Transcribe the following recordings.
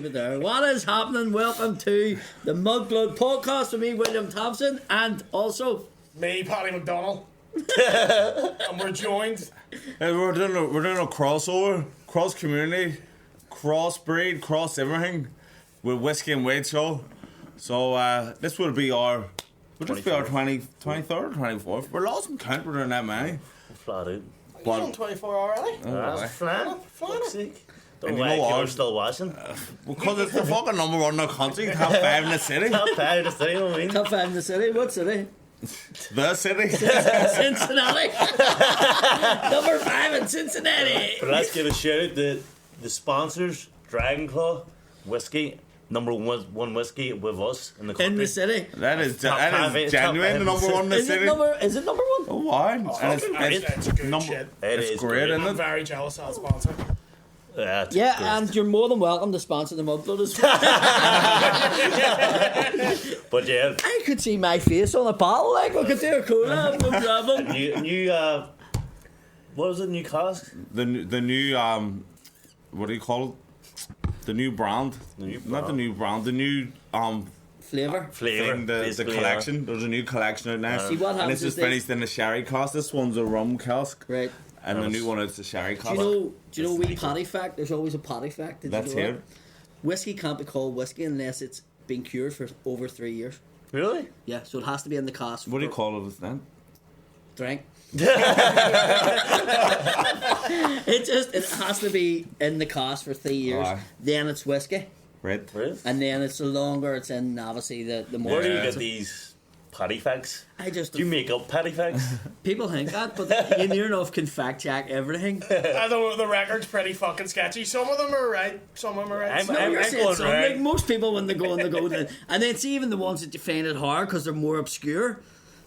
leave it there. What is happening? Welcome to the Mudblood podcast with me, William Thompson, and also me, Paddy McDonald. And we're joined. We're doing a crossover, cross community, cross breed, cross everything with Whiskey and Wade show. So this will be our 23rd, 24th. We're lost in count. We're doing that many. Flat out. You're on 24 already? Flat. And you know what? You're still watching. Because it's the fucking number one in the country, top 5 in the city. Top 5 in the city, you know what I mean? top 5 in the city. What city? The city. Cincinnati. Number 5 in Cincinnati. But let's give a shout out to the sponsors, Dragon Claw, Whiskey, number one whiskey with us in the country. In the city. That is Top genuine, the number one in the city. Is it number 1? Oh, why? It's good shit. It's great, isn't I'm it? very jealous of that sponsor. Yeah, and you're more than welcome to sponsor the Mudblood as well. But yeah, I could see my face on a bottle, like we could do a cola, no problem. new what was it? New cask? The new what do you call it? The new brand. Not the new brand. The new Flavour. Flavor. the collection. There's a new collection out now. See what And happens this is finished in the sherry cask. This one's a rum cask. Right. And the new one is the sherry cask. Do you know wee potty fact? There's always a potty fact. Did That's you know here. that? Whiskey can't be called whiskey unless it's been cured for over 3 years. Really? Yeah, so it has to be in the cask. What do you call it then? Drink. It has to be in the cask for 3 years. Aye. Then it's whiskey, Right. Really? and then it's the longer it's in. Obviously, the more. Where do you Yeah. get these paddy facts? I just Do you make up paddy facts? people think that, but you near enough can fact check everything. I don't know, the record's pretty fucking sketchy. Some of them are right, some of them are right. No, you're saying going something. right. Like most people when they go, and then it's even the ones that you find it hard because they're more obscure.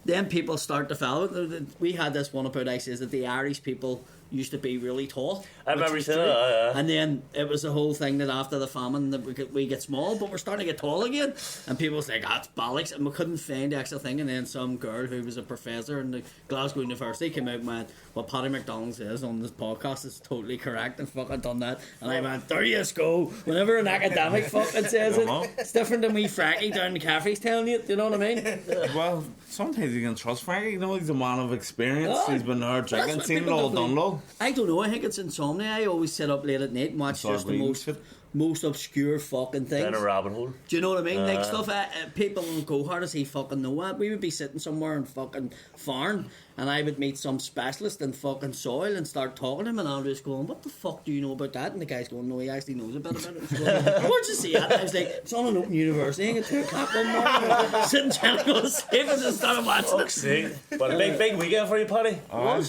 Then people start to follow it. We had this one about I says that the Irish people used to be really tall. I remember which is saying true. that, yeah. And then it was the whole thing that after the famine that we get small, but we're starting to get tall again. And people was like, that's bollocks. And we couldn't find the actual thing. And then some girl who was a professor in the Glasgow University came out and went, what Paddy McDonald says on this podcast is totally correct, and fucking done that. And I went, there you go. Whenever an academic fucking says it, it's different than me Frankie down the cafe's telling you. Do you know what I mean? Well, sometimes you can trust Frankie. You know, he's a man of experience. Oh, He's been there that's drinking, what seen it people all, don't done it all. I don't know. I think it's insomnia. I always sit up late at night and watch Start just the reading most shit. most obscure fucking things. Down a rabbit hole. Do you know what I mean? Like stuff people don't go, how does he fucking know that? We would be sitting somewhere in fucking Farn and I would meet some specialist in fucking soil and start talking to him and I'm just going, what the fuck do you know about that? And the guy's going, no, he actually knows a bit about it. He's going, where'd you see that? And I was like, it's on an open university at 2 o'clock one morning. Sitting trying to go to sleep and just started watching it. See, but a big weekend for you, Paddy.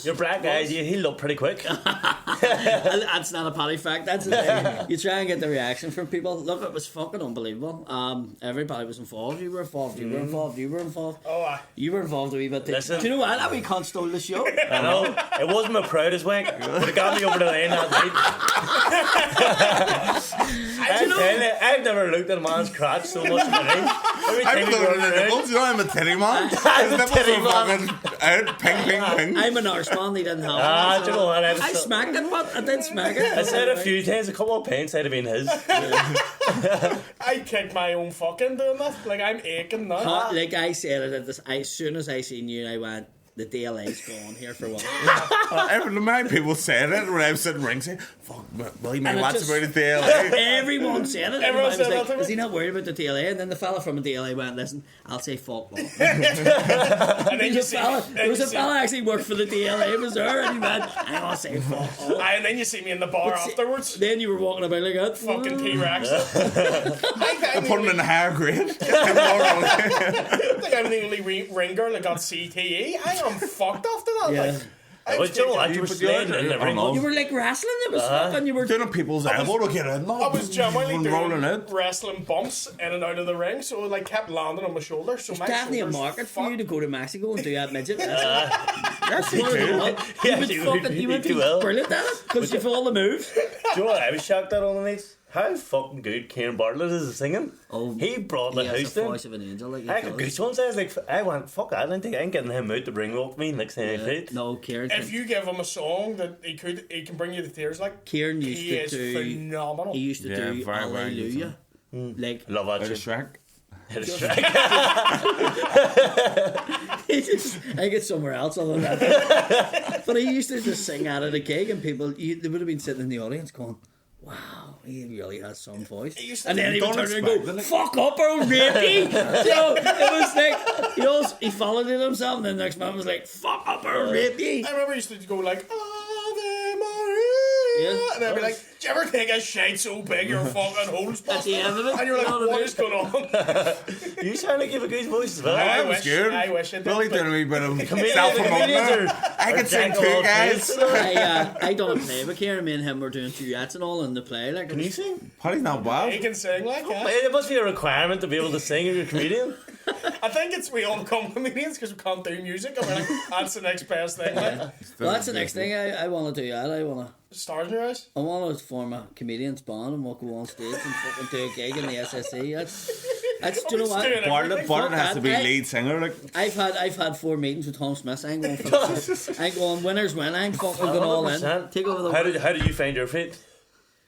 Your black eyes, you healed up pretty quick. That's not a paddy fact. That's the thing. You try and get the reaction from people. Look, it was fucking unbelievable. Everybody was involved. You were involved. You were involved. You were involved. Oh, aye. You were involved a wee bit. Listen. Do you know what? That wee cunt stole the show. I know. It wasn't my proudest wank, but it got me over the line that night. I've never looked at a man's crotch so much in my life. Every time I'm we looking go at the around, nipples. You know, I'm a titty man. I'm His a nipples titty are man. fucking out, ping. I'm a nurse man. He didn't have Ah, one, do you know what? I smacked it, but I did smack it. I said a few times, a couple of pints I'd have been his. I kicked my own fucking doing that. Like, I'm aching now. Like I said it at this, as soon as I seen you, I went, the DLA's gone here for what? Every many people said it when I was sitting ringside. Fuck, Willie, man, And it what's just- about the DLA? Everyone said it. Everyone Everybody said was that like, to me. is he not worried about the DLA? And then the fella from the DLA went, listen, I'll say fuck off. And then you see There was a fella actually worked for the DLA, was there? And he went, I'm going to say fuck off. And then you see me in the bar But see- afterwards. Then you were walking about like that. Fucking T-Rex. I put him in the higher grade. I think I'm the only ring girl that got CTE. I am fucked after that. Yeah. Like, I was But you know what? thinking- You were But you're- sliding in I don't every know. month. You were like wrestling, it was fucking, you were... Doing a people's elbow to get in. I was genuinely rolling doing out. wrestling bumps in and out of the ring, so it like kept landing on my shoulder. So my Definitely a shoulders market for you fucked. to go to Mexico and do that midget wrestling. That's You Yeah, would you fucking, would you would do be well. brilliant at it because you've all the moves. Do you know what I was shocked at on the nights? how fucking good Kieran Bartlett is at singing. Oh, He brought the he has house the down. voice of an angel. Like I he got does. goosebumps. I was like, I went, fuck, I ain't getting him out to bring up me next time I fight. No, Kieran. If you give him a song that he can bring you to tears like. Kieran used He to is do. phenomenal. He used to Yeah, do very, very good Hallelujah. Like Love that Out of shit. Shrek. Hit a strike. I get somewhere else other than that. But he used to just sing out of the gig, and people they would have been sitting in the audience going, "Wow, he really has some voice." used to- And then he would Don't turn around and go, expect it. "Fuck up, or rapey." So it was like, he followed it himself, and then the next man was like, "Fuck up, or rapey." I remember he used to go like Ave Maria, Yeah. and I'd be like, "Do you ever take a shite so big your fucking hole's At the end of it, And you're like, you know what I what mean? is going on? You sound like you have a good voice as well. I That was wish- good. I wish it did, Really but- doing a wee bit of Comedians self-promoting there. I are can sing jack of too, all guys. trades. I done a play with Kieran. Me and him were doing duets and all in the play. Like, Can you sing? Paddy's not He bad. can sing like that. It must be a requirement to be able to sing if you're a comedian. I think it's we all become comedians because we can't do music, and we're like, that's the next best thing. Like, well, that's the next thing I want to do. I stars in your eyes. want to form a comedians band and we'll go on stage and fucking do a gig in the SSE. That's do you know Just doing what? it. Bartlett has to be I- lead singer. Like, I've had 4 meetings with Tom Smith. I'm going for I'm going winners win. I'm fucking going all in. 100%. Take over the How world. did you find your feat?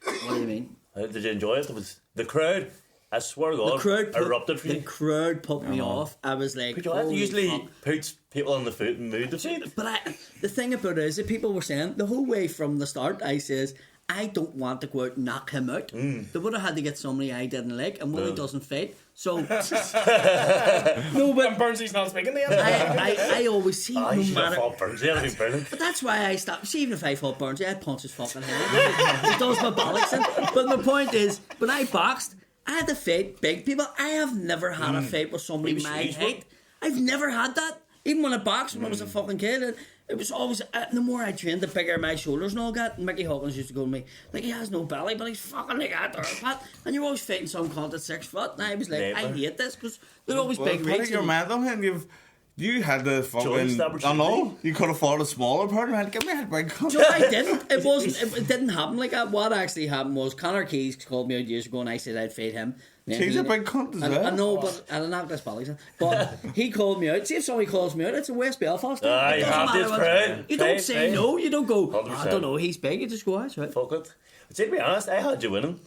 What do you mean? How did you enjoy it? It was the crowd. I swear to The God, crowd erupted for the you. crowd put me off. I was like, But you know, holy usually fuck. puts people on the foot and mood the feet. But the thing about it is that people were saying the whole way from the start, I says, I don't want to go out and knock him out. They would have had to get somebody I didn't like, and Willie doesn't fight. So, no, And but Burnsley's not speaking the I always see, I no should have matter. fought Burns. That'd be brilliant. But that's why I stopped. See, even if I fought Burns, I'd punch his fucking head. He does my bollocks in. But my point is, when I boxed, I had to fight big people. I have never had a fight with somebody He was my huge, height. I've never had that. Even when I boxed when I was a fucking kid, it was always the more I trained, the bigger my shoulders and all that. And Mickey Hawkins used to go to me like, he has no belly, but he's fucking like that or pat. And you're always fighting some cunt at 6 foot. And I was like, I Never. hate this because they're always well, big Paddy, rigs. you're mental, man. You had the fucking. Joints that were I know. cheap. You could have fought a smaller person, man. Give me a big cunt. No, I didn't. It wasn't. It didn't happen like that. What actually happened was Connor Keys called me out years ago, and I said I'd fight him. Then He's a big cunt as well. I know, but I don't have this bollocks. But he called me out. See if somebody calls me out, it's a West Belfast. You It doesn't have matter this what- crowd. You don't Fight, say fight. no. You don't go. "Oh, I 100%. don't know. He's big. You just go. That's right. Fuck it. But to be honest, I had you winning.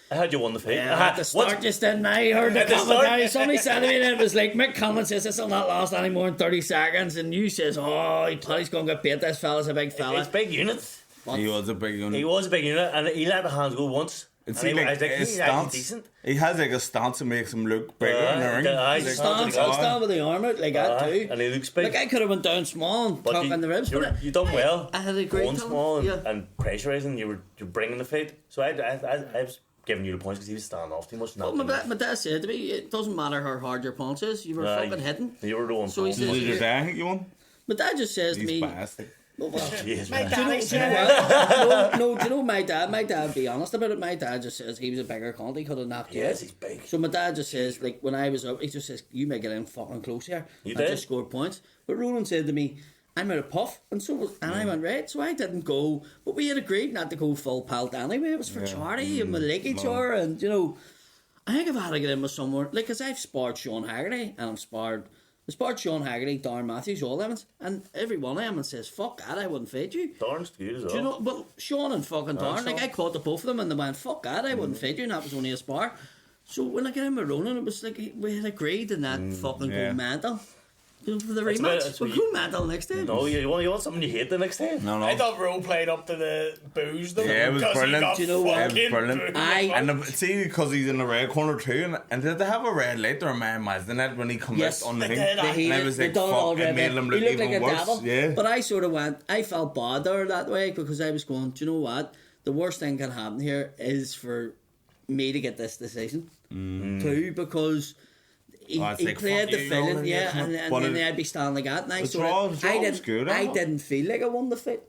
I had you won the fight. Yeah, at the start, just didn't I? Heard the At the commentary. start- Somebody said to me, and it was like, Mick Collins says this will not last any more than 30 seconds. And you says, oh, he's going to get beat. This fella's a big fella. It's big units. He was a big unit. He was a big unit, and he let the hands go once. It's And like I was like, his he's actually stance. decent. He has like a stance that makes him look bigger in the ring. Aye, He's like, Stance, "Oh, I'll stand with the arm out like that too. And he looks big. Like I could have went down small and But tuck in the ribs, but you done well. I had a great going time. small and, Yeah. and pressurising. You're bringing the fight. So I was giving you the points because he was standing off too much. Well, my dad said to me, it doesn't matter how hard your punch is, you were fucking hitting. You were the one. So he Did says, your dad think you won? my dad just says to He's me, bastard. oh, well, Yes, My man. daddy do you said, know what? No, do you know my dad? My dad, be honest about it, my dad just says he was a bigger cunt, he could have knocked you out. Yes, he's big. So my dad just says, like, when I was up, he just says, you may get in fucking close here. You I did? just scored points. But Roland said to me, I'm out of puff, and I went, right, so I didn't go, but we had agreed not to go full pelt anyway, it was for charity, and we like each other, and, you know, I think I've had to get in with someone, like, because I've sparred Sean Haggerty, and I sparred Sean Haggerty, Darren Matthews, all them, and every one of them says, fuck that, I wouldn't fight you. Darn's good as well. Do you know, but Sean and fucking Darren, like, Sean. I caught the both of them, and they went, fuck that, I wouldn't fight you, and that was only a spar. So when I got in with Ronan, it was like, we had agreed in that fucking yeah. go mental. You know, for the That's about- rematch. that's We'll what go you- mental next time. No, you want something you hate the next time. No, I no. thought Ro played up to the booze though. Yeah, it was because he brilliant. got Do you know what? It was fucking brilliant. booed. I- And see, because he's in the red corner too, and did they have a red light or a man Mazda in it when he come Yes, out on the they thing? did. They And I was like, done it all fuck, it red, made man. him He look looked like even a worse. devil. Yeah. But I sort of went, I felt bad there that way because I was going, do you know what? The worst thing can happen here is for me to get this decision too, because he, Oh, it's he like, played fuck the you, villain, Roland, yeah, yeah, and but then it- I'd be standing like that, and I the sort draw- of, the draw was good, I huh? didn't feel like I won the fight.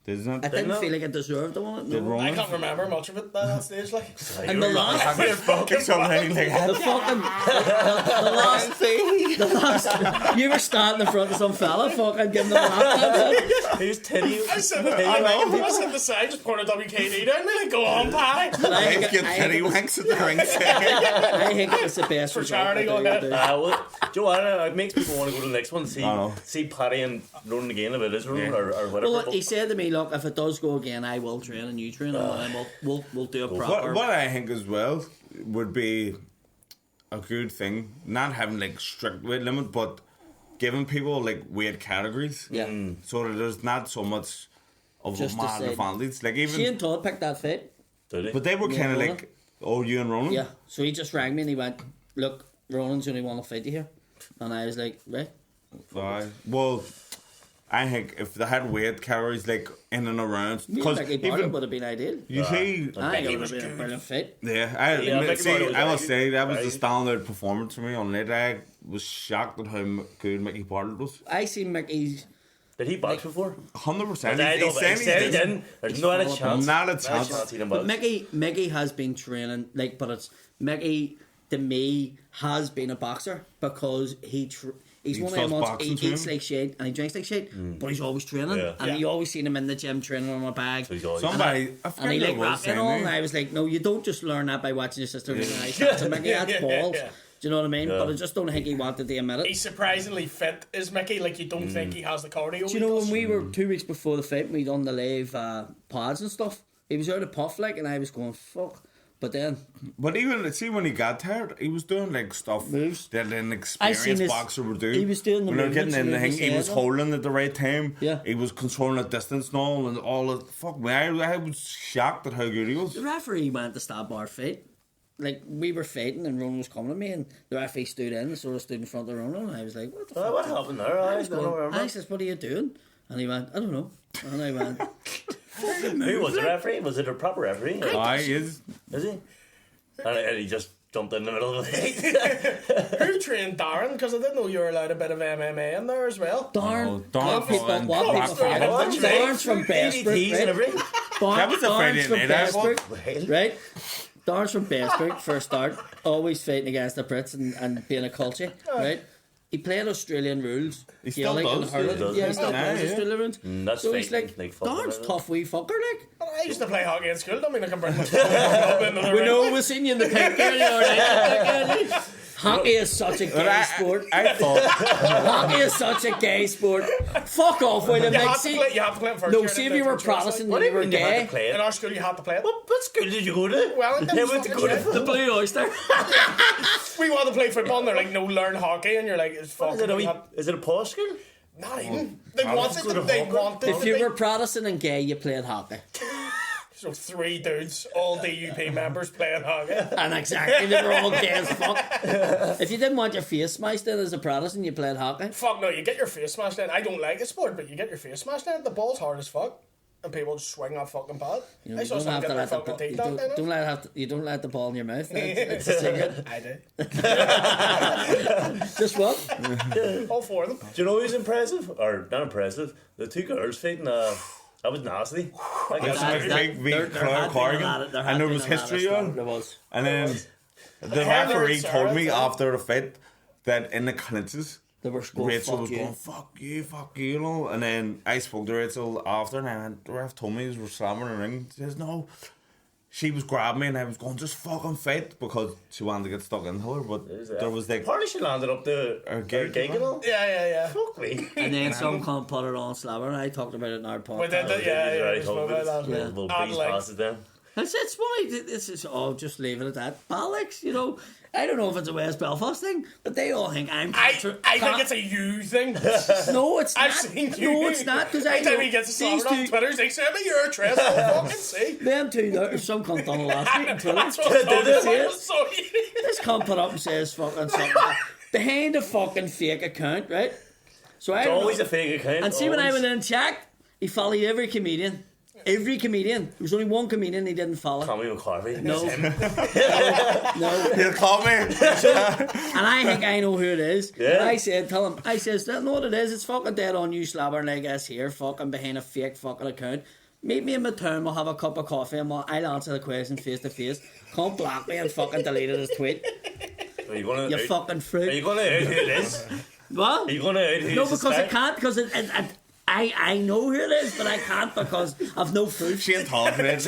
Isn't I it? didn't feel like it deserved the one. Did No. Ronan? I can't remember much of it at that stage. Like, And the last, Fucking something like that. the fucking, the last, you were standing in front of some fella, fucking giving them a lap dance. Who's Teddy? I said the side, just poured a WKD down me, like, go on, pie. And I Let's think, get I, Teddy think, Wanks at the ring. I think it was the best For result. charity, I go do, I ahead. do. Well, do you know what? It makes people want to go to the next one and know. see Paddy and Ronan again if it is Ronan Yeah. or whatever. Well, he said to me, look, if it does go again, I will train and you train, and then we'll do a proper. What I think as well would be a good thing, not having like strict weight limit, but giving people like weight categories. Yeah. So that there's not so much of Just a to mad say- advantage. Like even, Shane Todd picked that fight. Did he? but they were kind of Ronan. like, oh, you and Ronan. Yeah. So he just rang me and he went, look, Ronan's only want to fight you here. And I was like, right. Aye. Well, I think if they had weight categories like in and around, Me and because Mickey Barton even would have been ideal. you see, I think it was would have been a good. brilliant fight. yeah, Yeah, Mickey see, Barton was I very must good. say that was Very the good. standout performance for me on it. I was shocked at how good Mickey Barton was. I seen Mickey's. Did he box before? 100%. I know, but he said he didn't. There's not a fallen chance. Not a Not chance. he didn't But box. Mickey has been training, like, but it's Mickey to me has been a boxer because he's He one of them does ones, boxing he eats too. like shit and he drinks like shit, but he's always training. Yeah. And Yeah. you always seen him in the gym training on a bag. So he's always- Somebody, I And forget he who like it was rapping saying and all, it. and I was like, no, you don't just learn that by watching your sister being nice. That's a Mickey, that's balls. Yeah. Do you know what I mean? Yeah. But I just don't think he wanted to admit it. He's surprisingly fit, is Mickey. Like, you don't think he has the cardio. Do you know when we were 2 weeks before the fight, we done the live pods and stuff? He was out of puff like, and I was going fuck. But then But even, see, when he got tired, he was doing like stuff Moves. that an I seen experienced his- boxer would do. he was doing the when they were getting in movements the and thing, he he was was saying them. holding at the right time. Yeah. He was controlling the distance and all, and all of, fuck me, I was shocked at how good he was. the referee went to stop our fight. Like, we were fighting and Ronan was coming at me and the referee stood in and sort of stood in front of Ronan and I was like, what the fuck? What happened there? I was don't going, remember. I says, what are you doing? And he went, I don't know. And I went, Who was the referee? Was it a proper referee? Aye, he is. Is he? And he just jumped in the middle of the fight. Who trained Darren? Because I didn't know you were allowed a bit of MMA in there as well. darn, Darn what people, fine. what Darn people fine. forget. What? Darn's from DDTs and Bestbrook, everything. That was a Friday Darn's from night, I thought. Bestbrook, right? Darn's from Bestbrook for a start, always fighting against the Brits and being a culture, right? He played Australian rules. He still Gaelic and does. hurling. He does. Yeah, he still Yeah, plays yeah. Australian rules. That's So he's fighting, like, football, Darn's isn't it? tough wee fucker, like. I used to play hockey in school. I mean, I can bring my club into the We ring. know we've seen you in the pink area. Hockey is such a But gay sport. I thought, Hockey is such a gay sport. Fuck off with him. You Like, have to see, play. You have to play it first. no, year, see if then you were different choice, Protestant like. and you were You had to gay. play In it. our school, you had to play it. What school did you go to? Wellington They was went to fucking go to shit. The Blue Oyster. We want to play football, and they're like, no, learn hockey, and you're like, it's Is fucking. it a posh school? Not even. They I wanted was to. good They at hockey. wanted. If to you be- were Protestant and gay, you played hockey. So 3 dudes, all DUP members playing hockey. And exactly, they were all gay as fuck. If you didn't want your face smashed in as a Protestant, you played hockey. Fuck no, you get your face smashed in. I don't like the sport, but you get your face smashed in. The ball's hard as fuck. And people just swing that fucking pad. You I know, saw you don't someone have get to their let the fucking ball. teeth You knocked out. you don't let the ball in your mouth. It's a secret. I did. Just what? All 4 of them. Do you know who's impressive? Or not impressive? The two girls fighting. That was nasty. That That's got a some- big There Claire had been a Corrigan, lot of- and there had was been a lot of history stuff. on. There was. And then the Heather referee and told me Sarah, after the fight that in the clinches, They were going, Rachel was fuck you. going, fuck you, you know. And then I spoke to Rachel after, and I went, the ref told me he was slamming the ring. She says, no. She was grabbing me, and I was going, just fucking fight, because she wanted to get stuck into her. But there was like, Apparently she landed up the Her gig gig, and all. Yeah. Fuck me. And then some can't put it on Slabber. I talked about it in our We did podcast. that, yeah. Right, We spoke about that. Yeah. We'll And breeze like- past it then. It's funny. This is just leave it at that. Bollocks, you know. I don't know if it's a West Belfast thing, but they all think I'm. I think it's a you thing. No, it's I've not. seen you. No, it's not because I Anytime know he gets a these slammer on two. Twitter, he's like, send me your address. I'll fucking see. Them two, there, some cunt done it last week on Twitter. That's what I'm talking Did you see about. it? So This cunt put up and says fucking something behind a fucking fake account, right? So I It's don't always know. a fake account. And see when I always. went in and checked, he followed every comedian. Every comedian. There was only one comedian he didn't follow. Tommy McCarthy. No. It's him. No. He'll call me. And I think I know who it is. Yeah. And I said, tell him, I says, know what it is? It's fucking dead on you slabbering like us here, fucking behind a fake fucking account. Meet me in my turn, we'll have a cup of coffee and I'll answer the question face to face. Can't block me and fucking deleted his tweet. Are you gonna? You fucking fruit. Are you gonna out who it is? What? Are you gonna out who No, you because suspect? I can't, because I know who it is, but I can't because I've no proof. Shane talking it.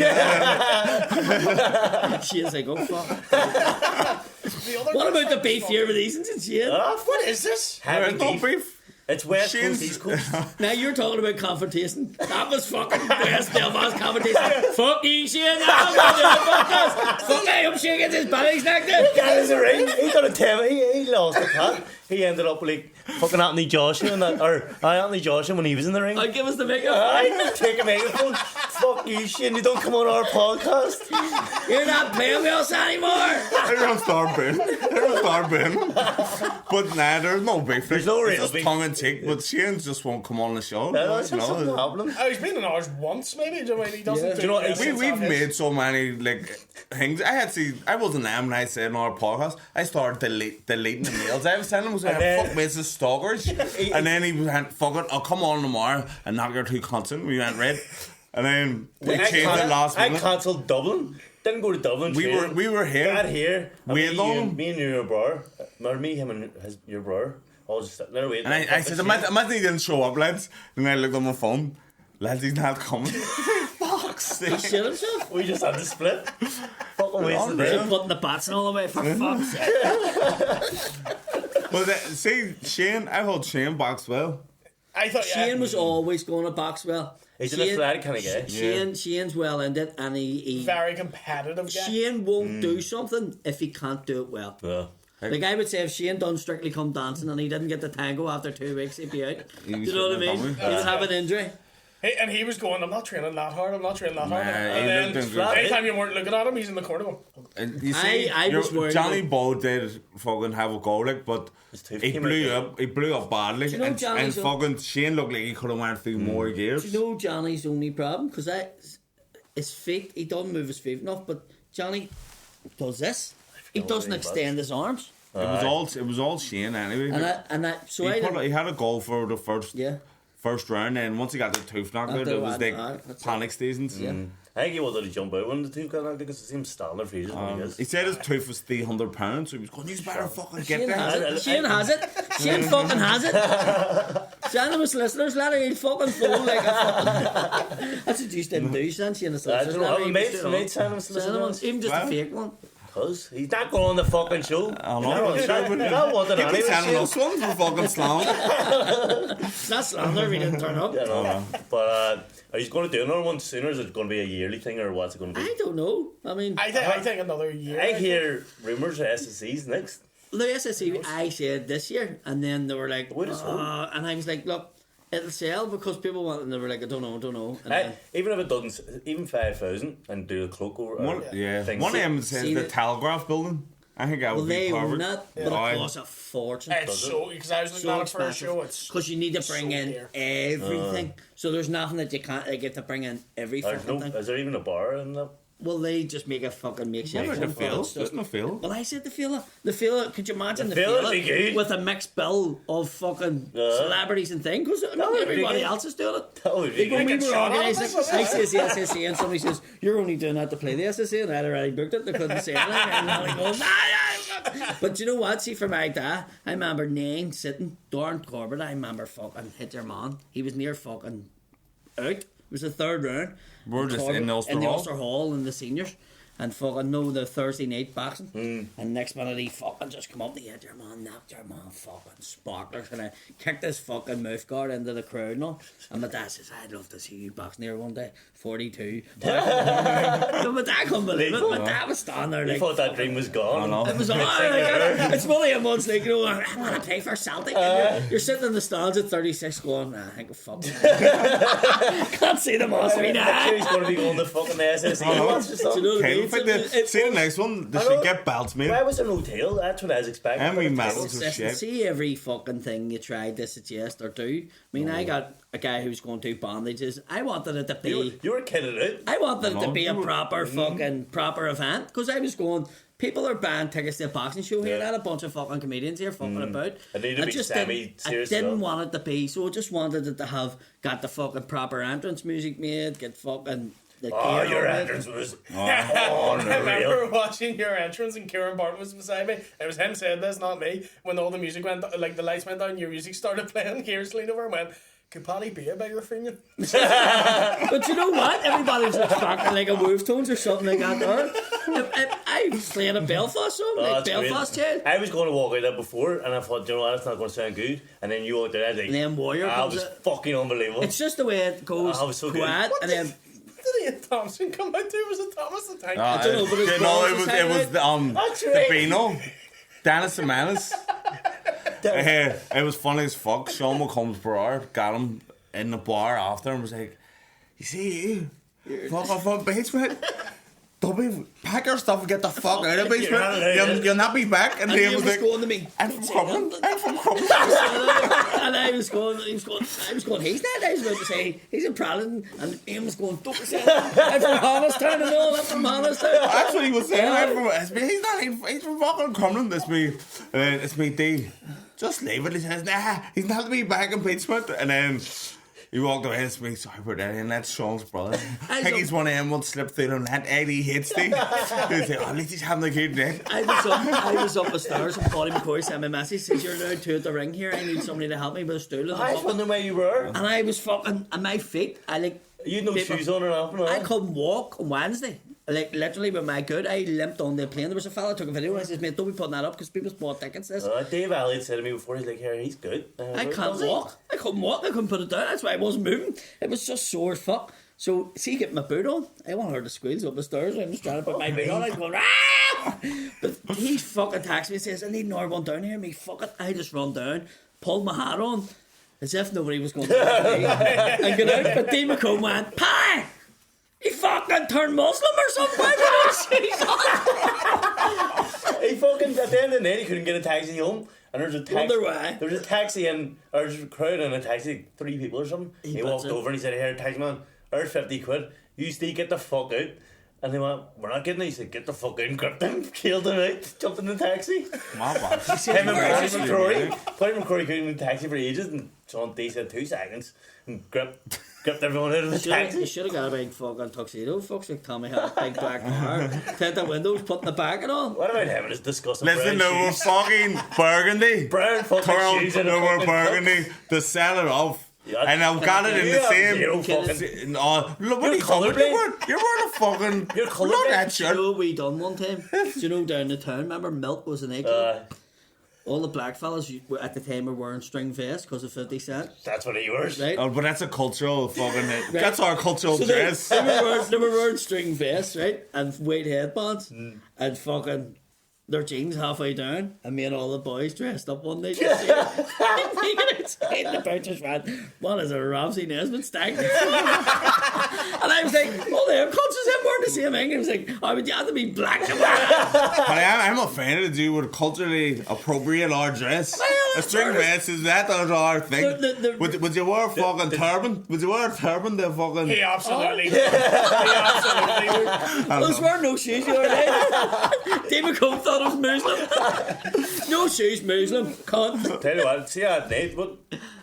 Shane's like, oh fuck. The other What guy's about the fucking beef here with Easons and Shane? What is this? Heavy No beef. beef. It's West Shane's- Coast, East Coast. Now you're talking about confrontation. That was fucking West Belfast confrontation. Fuck you, Shane. I'm gonna do it. Fuck this. Fuck I hope Shane gets his belly snagged in. Got his ring. He got a 10. He lost the cut. He ended up like fucking Anthony Joshua and that, or Anthony Joshua when he was in the ring. I'll give us the makeup. I take a megaphone. Fuck you, Shane. You don't come on our podcast. You're not playing with us anymore. Everyone's starving. But nah, there's no beef. There's no It's real just beef. tongue in cheek. But Shane just won't come on the show. That's you know? something happening. Oh, he's been in ours once, maybe. Do you know what I mean? He doesn't Yeah. do Do you know what, this We've on his. made so many like things. I wasn't them when I said on our podcast. I started deleting the mails. I was telling him, And then- fuck Mrs. Stalkers. And then he went, fuck it, I'll come on tomorrow and knock your two cunts in. We went red. And then we changed it last I minute. cancelled Dublin. Didn't go to Dublin. We were here. Got here. And Waiting me, on you, him. me and your brother, or me, him, and your brother, all just sitting there waiting. And I said, imagine he didn't show up, lads. And I looked on my phone. Lads, he's not coming. Fuck's sake. Shit himself. We just had to split. Fucking wasted unreal. there. Keep putting the bats all away for fuck's sake. But see, Shane, I hold Shane box well. I thought Shane was always going to box well. He's an athletic kind of guy. Shane's well in it, and he very competitive guy. Shane won't do something if he can't do it well. Yeah. Like I would say, if Shane done Strictly Come Dancing and he didn't get the tango after 2 weeks, he'd be out. Do you know what I mean? shouldn't He have would have an injury. And he was going, I'm not training that hard, I'm not training that hard. Nah, he And then, looked good. anytime you weren't looking at him, he's in the corner going, And you see, I was worried Johnny about- Bow did fucking have a goal, like, but His tooth he came blew out. up. He blew up badly, you know and Johnny's fucking Shane looked like he could have went through more gears. Do you know Johnny's only problem? Because his feet, he doesn't move his feet enough, but Johnny does this. He doesn't extend his arms. It was all Shane anyway. So he, I didn't, he had a goal for the first round, and once he got the tooth knocked out, After it was that, like that's panic stations. Yeah. I think he wanted to jump out when the two got out because it seems standard for ages. He said his tooth was £300, so he was going, you better fucking get Shane has there. it. Shane has it. Shane fucking has it. Anonymous listeners, let him fucking fall like a fucking... That's what you didn't do, Shane. Shane's I listeners. don't know, let him mate, just do it mate, on. send him some listeners. Even just a Well. fake one. Because he's not going on the fucking show. I know. You're not wanted He'd be anyway, sending Shane. us one for fucking slam. It's not slander if he didn't turn up. You know. But are you going to do another one sooner? Is it going to be a yearly thing or what's it going to be? I don't know. I mean, I think another year. I hear rumours of SSCs next. the SSC, I said this year, and then they were like, Wait a second. and I was like, look, it'll sell because people want, and they were like, I don't know. And then, Even if it doesn't, even 5,000 and do a cloak or One of them says See the the- Telegraph building. I think I well, would they be own covered. that, but it costs a fortune. It's so, because I was looking at it for a show, it's Because you need to bring so in dear. everything. So there's nothing that you can't get to bring in every There's fucking no, thing. is there even a bar in that? Well, they just make a fucking makeshift Never one. the feel. It's just- Doesn't feel. Well, I said the fella. The fella, could you imagine The the fella fella would be good. with a mixed bill of fucking celebrities and things? Because That would be everybody good. else is doing it. That would be Like when we good. were shot on organising, this, I says the SSC and somebody says, you're only doing that to play the SSC, and I'd already booked it, they couldn't say anything. And I goes, but you know what? See, for my dad, I remember Nain sitting, Dorn Corbett, I remember fucking hit your man. He was near fucking out. It was the third round. We're just in the Ulster in the Hall. Ulster Hall in the seniors. And fucking know the Thursday night boxing. And next minute he fucking just come up and he hit your man, knocked your man fucking sparklers. And I kicked this fucking mouth guard into the crowd and all. And my dad says, I'd love to see you boxing here one day. 42. So my dad couldn't believe it. My dad was standing there You like, thought that dream was gone. I know. it was it's funny how much like, you know, I want to play for Celtic. And you're sitting in the stands at 36 going, I think fuck. Can't see them all. Next year he's going to be going to fucking SSE. Do you know what I mean? See the next one. They should get belts made. Why was there no tail? That's what I was expecting. And we But medals and Listen, shit. see every fucking thing you tried to suggest or do. I mean, I got a guy who's going to do bandages. I wanted it to be. You were kidding it. I wanted it to be a No, proper fucking proper event because I was going. People are buying tickets to a boxing show here. Yeah. I had a bunch of fucking comedians here fucking about. It needed to be I serious didn't enough. want it to be, so I just wanted it to have got the fucking proper entrance music made, get fucking the Oh, gear your on it. entrance was I remember unreal. watching your entrance and Kieran Barton was beside me. It was him said this, not me. When all the music went, like the lights went down, your music started playing. Kieran's leaned over and went, "Could Paddy be a bigger finger?" But you know what? Everybody was expecting like a Wolf Tones or something like that there. I played a Belfast song, like that's great. Belfast Child. I was going to walk out there before, and I thought, you know what, it's not going to sound good. And then you walked out, I was like, And then Warrior I comes was out. fucking unbelievable. It's just the way it goes Oh, it was so good. quiet, and then Did Ian Thompson come out too? Was it Thomas the Tank? I don't know, but his no, balls it was was hanging That's the right. Beano, Dennis the Menace. It was funny as fuck. Sean McCombs bar got him in the bar after and was like, "You see, fuck off on basement. Don't be pack your stuff and get the fuck out of basement. You'll not be back." And And he he was was like, going to me. "I'm from Crumlin. I'm from Crumlin." And I was going, he's not. I was about to say, he's in Prowling. And Ian was going, don't be saying that. I'm from Honnestown and all, I'm from Honnestown. That's what he was saying. He's from fucking Crumlin. It's me, D. Just leave it. He says, "Nah, he's not to be back in basement." And then he walked away. It's me, sorry about that. And that's Sean's brother. I think he's one of them will slip through the net. Eddie hates Steve. He's like, "Oh, at least he's having a good day." I was up the stairs and Paddy McCoy sent me a message, says, "You're now two at the ring here. I need somebody to help me with a stool." I was wondering where you were. And I was fucking, on my feet, You had no Paper. shoes on or nothing. I couldn't walk on Wednesday. Like, literally with my good, I limped on the plane. There was a fella took a video and I says, "Mate, don't be putting that up because people's bought tickets this." Dave Elliott said to me before, he's like, "Here, he's good." I can't walk. I couldn't walk. I couldn't put it down. That's why I wasn't moving. It was just sore as fuck. So, see, getting my boot on, I want her to squeals up the stairs. I'm just trying to put my boot on. I was going, "Ah!" But he fucking texts me and says, "I need another one down here." Me, fuck it. I just run down, pulled my hat on, as if nobody was going to me. And get out. But Dee McComb went, "Pie! He fucking turned Muslim or something." He fucking, at the end of the night, he couldn't get a taxi home. And there's a taxi. Wonder why. There was a taxi in, or there's a crowd in a taxi, 3 people or something. He bets walked it. over and he said, "Here, taxi man, there's 50 quid. You stay, get the fuck out." And they went, "We're not getting it." He said, "Get the fuck out," and gripped him, killed him out, jumped in the taxi. My bad. Him and Paddy Actually, McCrory. Paddy McCrory couldn't in the taxi for ages, and Sean D said 2 seconds, and gripped everyone out of the You taxi. should have got a big fucking tuxedo. Fucks like Tommy had a big black car. Tint the windows, putting the back on. What about him and his disgusting Listen, brown no, we're shoes? fucking Burgundy. Brown fucking Turn shoes and a over fucking Burgundy to sell it off. Yeah, And I've got it in you the have same. zero fucking- No, look, what are you talking about? colourblind. You're wearing a fucking. You're Look colourblind. at that You know shirt. what we done one time? Do you know down the town? Remember Milk was an egg? All the black fellas at the time were wearing string vests because of 50 Cent. That's what he wears. Right? Oh, but that's a cultural fucking. That's our cultural So dress. they were wearing string vests, right? And weight headbands. And fucking their jeans halfway down. And me and all the boys dressed up one night. Just taking outside the bouncers went, "What is a Ramsey Nesbitt stag?" And I was like, "Oh, they're conscious them wearing the same thing." And I was like, "I would you have to be black." But I'm offended to do with culturally appropriate our dress. A string vest is that our thing. Would you wear a fucking turban? Would you wear a turban to fucking. He absolutely would. He absolutely would. Those were no shoes the other day. David Combs thought it was Muslim. No shoes, Muslim. Cunt. Tell you what, see that night,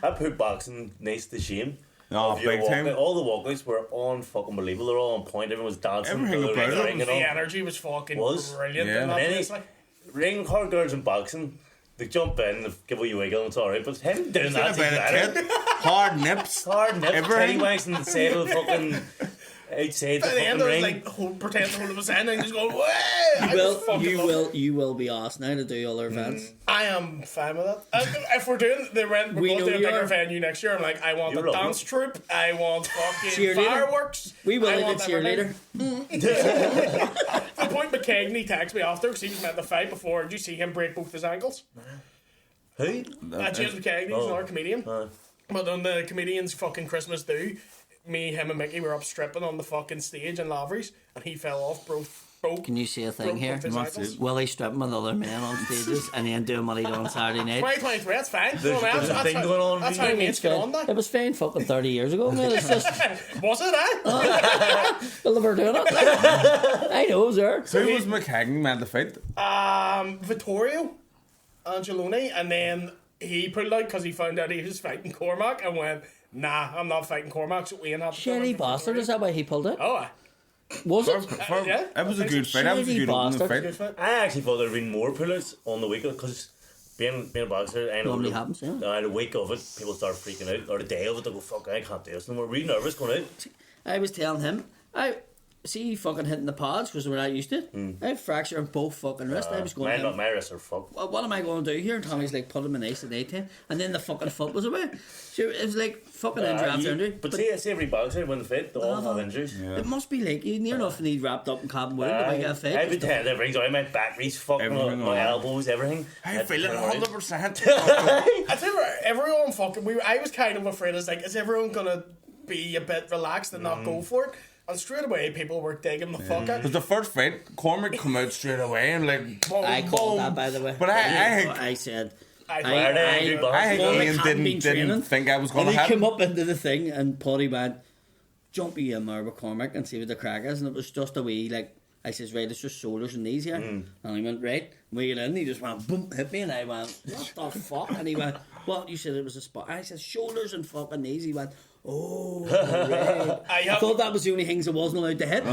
I put boxing nice to shame. No, Of your big time. walkout. All the walkouts were on fucking believable. They're all on point. Everyone was dancing. Everything they were about it. ringing The on. energy was fucking Was? brilliant Yeah. in that And place. then Like, ring hard girls in boxing. They jump in, they give you a wiggle, and it's alright. But him doing that's About a better. kid. Hard nips. Hard nips, Everything. titty wanks, and the side of the fucking outside the at the end, fucking I was ring. like, pretend to hold up his hand and just going, "Way!" I just fucking love it. You will be asked now to do other events. I am fine with that. If we're doing the rent, we're We going know to do a you bigger are. venue next year. I'm like, I want You're a lovely. dance troupe. I want fucking Cheerleader. fireworks. We will I need a want cheerleader. everything. The point McKegney texted me after because he was meant to fight before. Did you see him break both his ankles? Who? James McKegney, he's another comedian. Uh. But on the comedian's fucking Christmas do, me, him, and Mickey were up stripping on the fucking stage in Lavery's, and he fell off, broke broke. Can you see a thing here? What's it? Willie stripping with other men on stages and then doing what he did on Saturday night. 2023, that's fine. There's a thing going on. That's how mates get on now. It was fine fucking 30 years ago, man. It's just, Was it, eh? well, they were doing it. I know, it was there. So who was McHagan meant to fight? Vittorio Angeloni, and then he pulled out because he found out he was fighting Cormac and went, nah, I'm not fighting Cormac, so Ian had to Shady bastard, is that why he pulled it? Oh, Was it? yeah. It was a good fight. That was a Shady good opening bastard. fight. good fight. I actually thought there'd been more pullouts on the week because being a boxer, I know Normally happens, yeah. The week of it, people start freaking out, or the day of it, they go, fuck, I can't do this no more. Were you nervous going out? I was telling him, I see fucking hitting the pods because we're not used to it. I fractured both fucking wrists. I was going, My wrists are fucked. what am I going to do here? And Tommy's like, put him in ice at 18. And then the fucking foot was away. So it was like fucking injury after injury. But see every boxer when they fight, they all have injuries. It must be like, you near enough need wrapped up in cotton wool to make a fight. I've been telling everything, so my back reach, fucking Everything my on. elbows, everything. I feel it 100%. I tell you what, everyone fucking, I was kind of afraid, is everyone gonna be a bit relaxed and not go for it? And straight away, people were digging the fuck out. Because the first fight, Cormac come out straight away and like. Boom, I called boom. that, by the way. But I said... I Cormac think hadn't Ian been training. didn't think I was going And to he came happen. up into the thing and Paddy went, jump you in there with Cormac and see what the crack is. And it was just a wee, like, I says, right, it's just shoulders and knees here. And he went, right. And we get in, he just went, boom, hit me. And I went, what the fuck? And he went, what? You said it was a spot. I said, shoulders and fucking knees. He went, oh, right. I thought that was the only things I wasn't allowed to hit.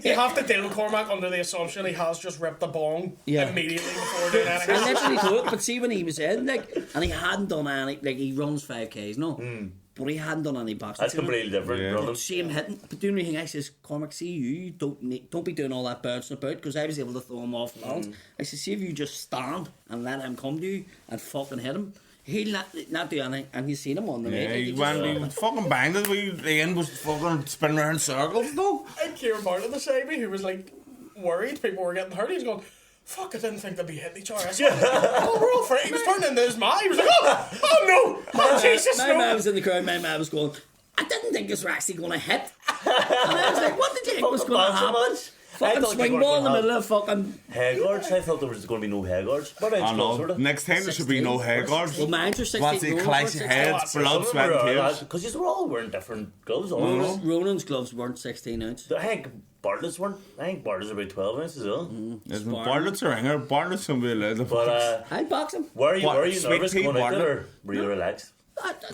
You have to deal with Cormac under the assumption he has just ripped the bong immediately before doing I anything. literally thought, but see when he was in, like, and he hadn't done any, like, he runs 5Ks, no, but he hadn't done any boxing. That's completely different, Yeah. brother. See him hitting, but the only thing I says, Cormac, see you don't be doing all that bouncing about, because I was able to throw him off balance. I said, see if you just stand and let him come to you and fucking hit him. He'll not do anything, and he's seen him on the Yeah, night. he fucking banged it. Ian was fucking spinning around in circles, though. And Kieran Barton beside me, who was like worried people were getting hurt, he's going, fuck, I didn't think they'd be hitting each other. I said, oh, we're all afraid. He was turning into his man. He was like, oh no, oh Jesus, My no. man was in the crowd, my man was going, I didn't think this were actually going to hit. And I was like, what did you think was going to happen? Fucking swing ball in the middle of fucking... Head guards? I thought there was going to be no head guards. But I know. Next time there should be no head guards. Well, mines are 16. Once he clash your heads, blood, sweat, and tears. Because you were all wearing different gloves on. Ronan's gloves weren't 16 ounce. I think Bartlett's weren't. I think Bartlett's about 12 ounces as well. Isn't Bartlett's a ringer? Bartlett's going to be allowed to But I'd box him. were you Sweet nervous tea going out Bartlett. there, or were you relaxed?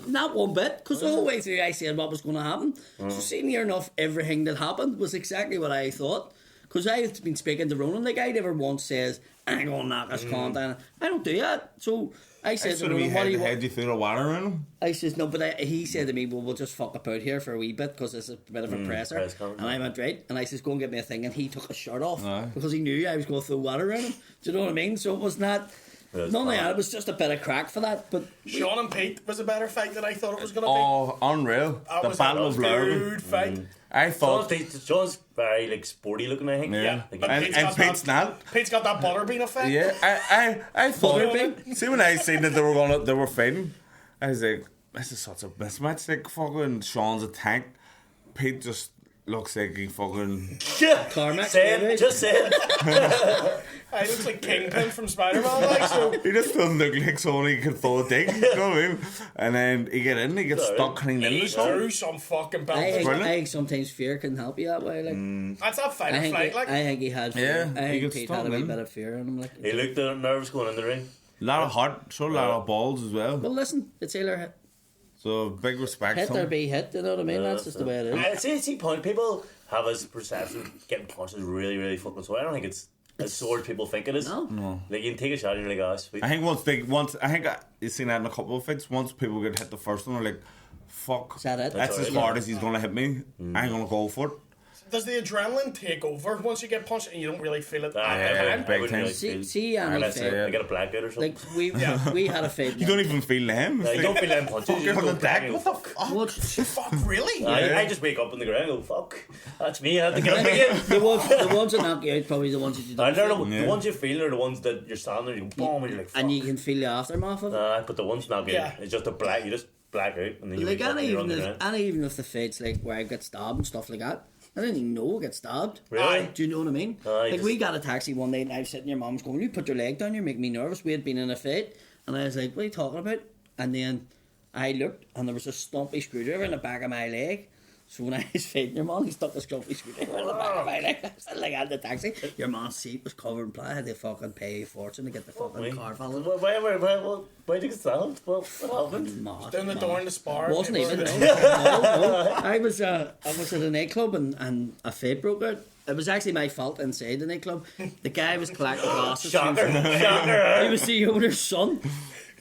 Not one bit, because the whole way through I said what was going to happen. So seeing near enough everything that happened was exactly what I thought. Because I've been speaking to Ronan, like I never once says, I'm going to knock his cunt down. I don't do that. So I said to Ronan, what do you want? Head you through the water in him. I says, no, but he said to me, well, we'll just fuck about here for a wee bit because it's a bit of a presser. press conference. And I went, right. And I says, go and get me a thing. And he took his shirt off Aye. because he knew I was going to throw water around him. Do you know what I mean? So it was not... That's None of fine. that. It was just a bit of crack for that. But Sean and Pete was a better fight than I thought it was going to be. Oh, unreal. That The was Battle a of Lurgan. good fight. I thought... John's very like sporty looking, I think. Yeah. Like, But And got Pete's that- not. Pete's got that butterbean effect. Yeah, I thought... Butterbean? See, when I seen that they were fighting, I was like, this is such a mismatch. Like, fucking Sean's a tank. Pete just looks like he fucking... Carmack, say maybe? it, just say it. He looks like Kingpin from Spider-Man, like, so... He just doesn't look like someone he could throw a dig, you know what I mean? And then he get in, he gets stuck clean in He the sun. threw some fucking I belts. think sometimes fear can help you that way. Like, That's that fight I or think flight, like. I think he had fear. Yeah, I he think gets Pete had a stuck wee in. bit of fear in him. Like, He looked nervous going in the ring. A lot of heart, so a lot of balls as well. well, listen, it's either hit, So big respect hit to or him. be hit. You know what I mean? That's just the way it is. See, point people have this perception of getting punched is really, really fucking sore. I don't think it's as sore as people think it is. No. Like you can take a shot and you're like, oh, sweet. I think you've seen that in a couple of fights. Once people get hit the first one, they're like, fuck, Is that it? that's That's as right, hard as he's going to hit me. I ain't going to go for it. Does the adrenaline take over once you get punched and you don't really feel it Ah, at the yeah, time? big I wouldn't time. really See, feel- Andy let's say fight. it. I got a blackout or something. Like we had a fight. You don't even feel them. You don't feel them punches. Fucking You on just the go deck. bang and What the fuck. fuck? What? Fuck, really? I just wake up on the ground and go, fuck, that's me, I had to get up again. the ones that knock you out probably the ones that you And don't they're feel. the ones you feel are the ones that you're standing there, you go boom, and you're like, fuck. And you can feel the aftermath of it. But the ones not good, Yeah. it's just a black, you just black out and then you Like wake up and you're on the ground. even if the fights like where I get stabbed and stuff like that, I didn't even know I got stabbed. Really? Do you know what I mean? Aye, Like, we got a taxi one night and I was sitting, your mum's going, you put your leg down, you're making me nervous. We had been in a fight. And I was like, what are you talking about? And then I looked and there was a stumpy screwdriver in the back of my leg. So when I was fighting your mum, he stuck a stumpy screwdriver in the back of my leg. I was like, at the taxi. Your mom's seat was covered in blood. I had to fucking pay a fortune to get the fucking car valid. Why did you get stabbed? What happened? Mad, Down the door in the spar. Wasn't people even. were- No. I was at a nightclub and a fight broke out. It was actually my fault inside the nightclub. The guy was collecting glasses. Shocker. He Shocker. was the owner's son.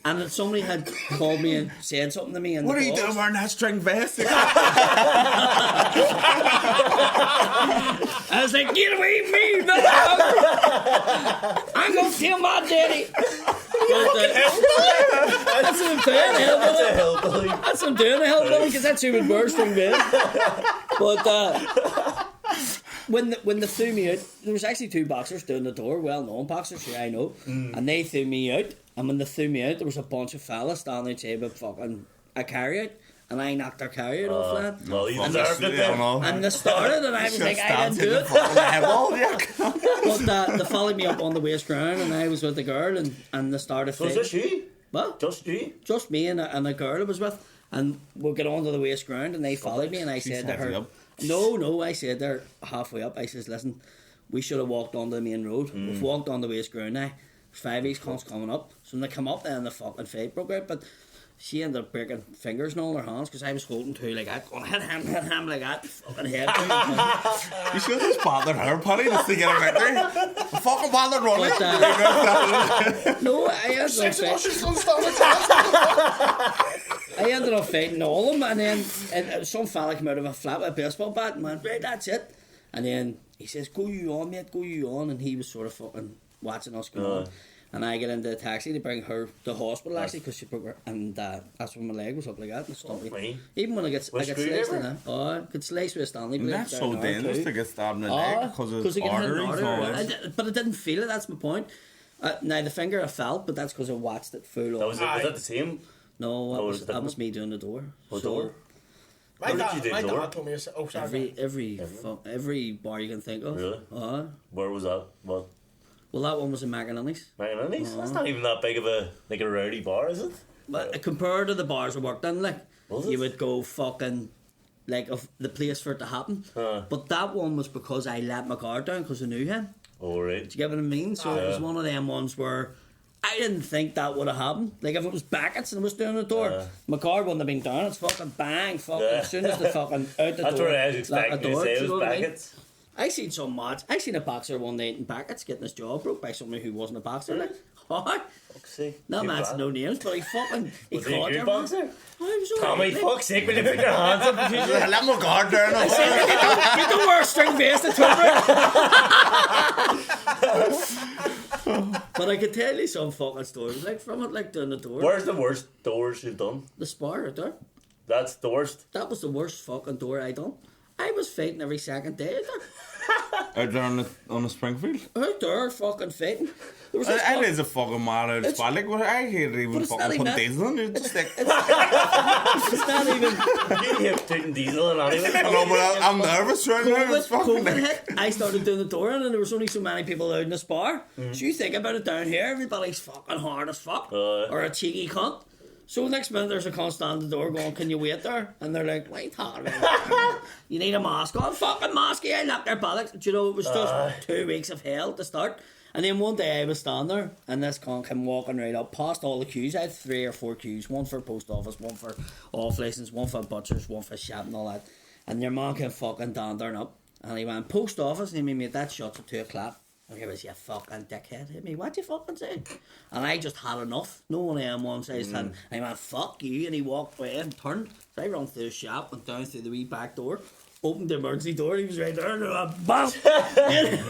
And then somebody had called me and said something to me. In What the are you box. doing wearing that string vest? I was like, get away from me! No, I'm gonna kill my daddy. That's what I'm doing, hillbilly. That's what I'm doing, a hillbilly, because that's who would wear string vest. But when they threw me out, there was actually two boxers down the door, well-known boxers, who I know, and they threw me out. And when they threw me out, there was a bunch of fellas standing outside with fucking a carryout, and I knocked their carryout off, lad. Well, you And deserved it then. And they started, and I was like, I didn't do it. But they followed me up on the waste ground, and I was with the girl, and they started So is fighting. this you? What? Just you? Just me and a girl I was with, and we'll get onto the waste ground, and they followed me, and I said to halfway her, up. no, I said they're halfway up. I says, listen, we should have walked onto the main road. We've walked on the waste ground now. 5 East cons coming up. So when they come up, then the fucking fight broke out. But she ended up breaking fingers and all her hands because I was holding two like that, going hit him like that, fucking head. You should have just bothered her, Paddy, just to get a victory. Fucking bothered running. But, no, I ended up Six of us fighting. just don't stop the chance. I ended up fighting all of them, and then some fella came out of a flat with a baseball bat and went, right, that's it. And then he says, go you on, mate, go you on. And he was sort of fucking watching us go on. And I get into a taxi to bring her to the hospital, actually, because she broke her. And that's when my leg was up like that. And stumpy. me? Even when I get sliced in screwdriver? there. Oh, I get sliced with a Stanley blade. That's down so there dangerous too. to get stabbed in the Oh, leg because of you get hit in the arteries. artery. But I didn't feel it, that's my point. Now, the finger I felt, but that's because I watched it full Was on. that the same? No, Oh, was it that was different? me doing the door. What door? My What did dad, you do, my door? dad told me, oh, sorry. Every bar you can think of. Really? Where was that? What? Well, that one was in McInerney's. McInerney's? That's not even that big of a rowdy bar, is it? But compared to the bars I worked in, like, Was you it? would go fucking, like, of the place for it to happen. But that one was because I let my guard down because I knew him. Oh, right. Do you get what I mean? So it was one of them ones where I didn't think that would have happened. Like, if it was Beckett's and I was doing the door, my guard wouldn't have been down. It's fucking bang, fucking, as soon as the fucking out the That's door. what I was like, expecting a you to door, say. do you It know was what I mean? Beckett's. I seen some mad. I seen a boxer one night in Beckett's getting his jaw broke by somebody who wasn't a boxer. Like, oh, Fuck's sake. no Too man's bad. no names, but he fucking he Was he a caught good him. boxer? Oh, he was all Tommy, right, like. fuck's sake, will you put your hands up? I let my guard down. You don't wear a string vest at Twitter. But I could tell you some fucking stories, like from it, like down the door. Where's the worst doors you've done? The spar out there. That's the worst. That was the worst fucking door I done. I was fighting every second day out there. Out there on the Springfield. Out there fucking fighting. There was this It is a fucking mad out It's- spot. Like, I hate But even it's not fucking even put that- diesel on. It's just like, it's not even You have taken diesel and I anything. know, but I'm nervous right now. It's fucking COVID like, hit. I started doing the door and there was only so many people out in the spar. So you think about it down here, everybody's fucking hard as fuck. Or a cheeky cunt. So next minute there's a cunt standing at the door going, can you wait there? And they're like, what are you talking about? You need a mask on. Fucking masky, I knocked their bollocks. Do you know, it was just 2 weeks of hell to start. And then one day I was standing there and this cunt came walking right up past all the queues. I had 3 or 4 queues. One for post office, one for off license, one for butchers, one for shop and all that. And your man came fucking dandering up. And he went, post office, and he made that shot at 2 o'clock. And he was, you fucking dickhead. Hit me, what you fucking say? And I just had enough. No one of them once I just had. And he went, fuck you. And he walked away and turned. So I ran through the shop, went down through the wee back door, opened the emergency door, he was right there, and I went, bam!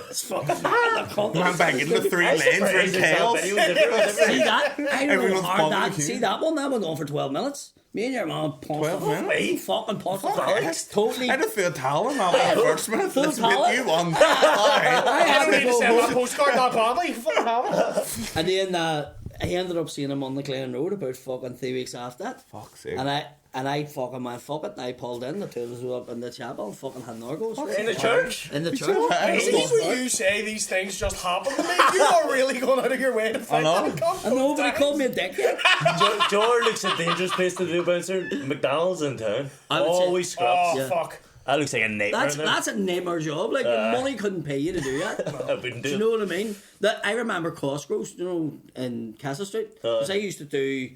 It's fucking mad. The cunt. went back into 3 lanes for chaos. See that? I don't know Everyone's how hard bumping that. the queue. See that one? That went on for 12 minutes. Me and your man punched 12 minutes? Me? Fucking punched Fuck, the Alex. Totally. I had to feel talent after the first minute. Full Let's get talent? you one. I I had don't to need to go send home. my postcard that badly. You fucking have it. And then I ended up seeing him on the Glen Road about fucking 3 weeks after that. Fuck's sake. And I fucking went, fuck it, and I pulled in, the two of us were up in the chapel and fucking had nargos. In the church? In the church. See, when you say these things just happen to me, you are really going out of your way to think that it comes I know, but he called me a dickhead. George looks a dangerous place to do bouncer. McDonald's in town. I would say- Always scrubs. Oh, Yeah. fuck. That looks like a nightmare. That's a nightmare job. Like, money couldn't pay you to do that. I wouldn't Do you do know it. what I mean? That I remember Costco's, you know, in Castle Street. Because I used to do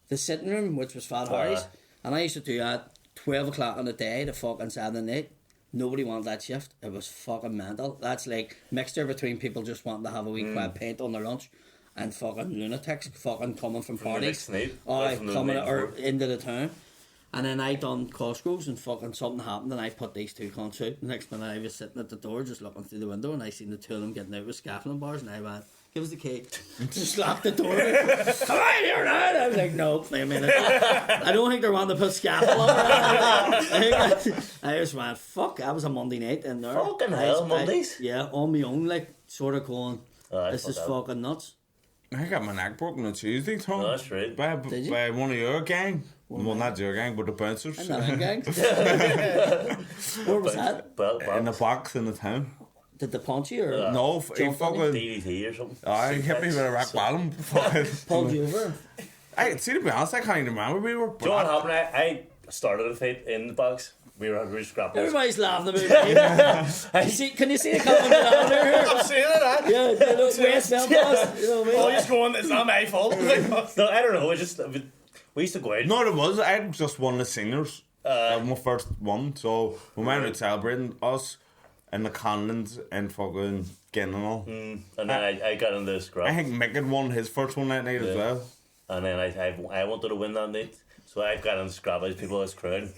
the sitting room, which was Fat Harry's, and I used to do that 12 o'clock on the day to fucking Saturday night. Nobody wanted that shift. It was fucking mental. That's like mixture between people just wanting to have a wee quiet pint on their lunch and fucking lunatics fucking coming from the parties. next night, Aye, from the coming night or before. into the town. And then I done Costco's and fucking something happened and I put these two cons out. The next minute I was sitting at the door just looking through the window and I seen the two of them getting out with scaffolding bars and I went, give us the key. Just locked the door. Come on here now. I was like, no, wait a minute. I don't think they're wanting to put scaffold on. I just went, fuck, that was a Monday night in there. Fucking hell, Mondays? Yeah, on my own, like, sort of going, this fuck is that. fucking nuts. I got my neck broken on Tuesday, Tom. Oh, that's right. Did you? By one of your gang. Well, not your gang, but the bouncers. I'm not in gangs. Where was that? In the box in the town. Did they punch you or No, he Jump on fucking. DDT or something. He hit me with a rock bottom. Fucking. pulled you over? Hey, see, to be honest, I can't even remember. We were. Do you know what happened? I started a fight in the box. We were scrapping. Everybody's laughing about me. Can you see the comment down there? I'm saying it, Yeah, you know, West Belfast. You know what I Oh, mean? he's going, it's not my fault. No, I don't know. We used to go out. No, it was. I had just won the singers. My first one. So we went out celebrating us in the Conlins and fucking getting and all. And then I got in the scrap. I think Mick had won his first one that night as well. And then I wanted to win that night. So I got in the scrap as people as crowd.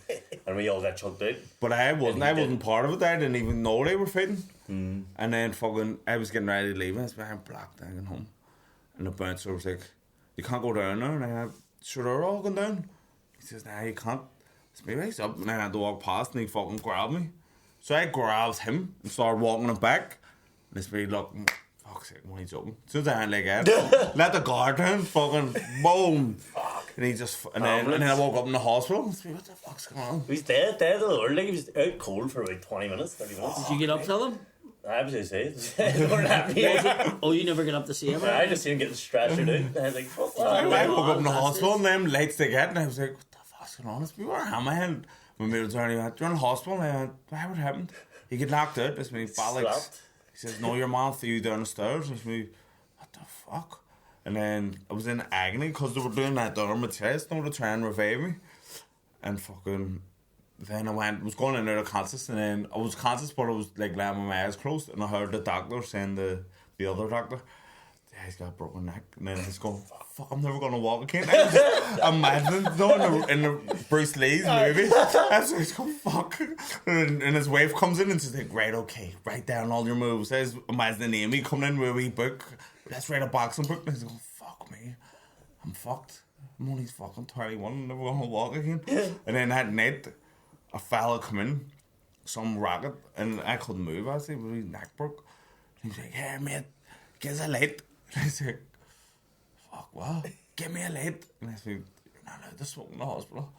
And we all got chucked out. But I wasn't. I wasn't part of it. I didn't even know they were fighting. Mm. And then fucking, I was getting ready to leave. And I was behind black down home. And the bouncer was like, "You can't go down there." And I went, "Sure, they're all going down." He says, "Nah, you can't." So me raised up, and I had to walk past, and he fucking grabbed me. So I grabbed him and started walking him back. And this me look, fuck's sake, when he's open. As soon as I had like that, let the guard down, fucking boom. And he just, and then I woke up in the hospital. It's me, what the fuck's going on? He was dead of the Lord. Like he was out cold for about 20 minutes, 30 minutes. Did you get up to them? I was going to say, they weren't happy. Oh, you never get up to see him? I just seen him getting stretchered out. And I was like, fuck I that. woke up in the that's hospital it. and them lights they get, and I was like, what the fuck's going on? It's me, where am I? And when we were turning, he went, "You're in the hospital." And I went, "Why, what happened?" He get knocked out. It's me, bollocks. Slapped. He says, "No, your mom threw you down the stairs." And it's me, what the fuck? And then I was in agony because they were doing that derma test, to try and revive me. And fucking, then I was going in and out of conscious, and then I was conscious, but I was like laying with my eyes closed, and I heard the doctor saying the other doctor, "Yeah, he's got a broken neck," and then he's going, "Fuck, I'm never gonna walk again." I was just imagining though in the Bruce Lee's movie. That's he's going, "Fuck," and his wife comes in and she's like, "Right, okay, write down all your moves." I was imagining Amy coming in with a wee book. "Let's write a boxing book." And he's going, "Fuck me, I'm fucked. I'm only fucking 21. I'm never gonna walk again." And then that night, a fella come in, some racket, and I couldn't move. I said, "My neck broke." And he was like, "Hey mate, give us a light." And I said, "Fuck what? Give me a light." And I said, "You're not allowed to smoke in the hospital.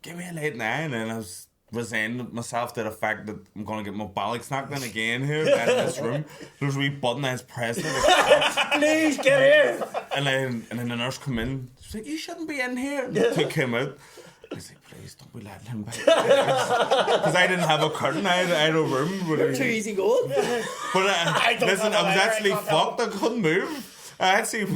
Give me a light now." And then I was resigned myself to the fact that I'm gonna get my bollocks knocked in again here in this room. There's a wee button I was pressing. Please get here. And then the nurse come in. She's like, "You shouldn't be in here." And took him out. I was like, "Please don't be letting him back." Because I didn't have a curtain. I had a room. With Too easy going. But don't listen, have I was that. actually I can't help. fucked. I couldn't move. I actually,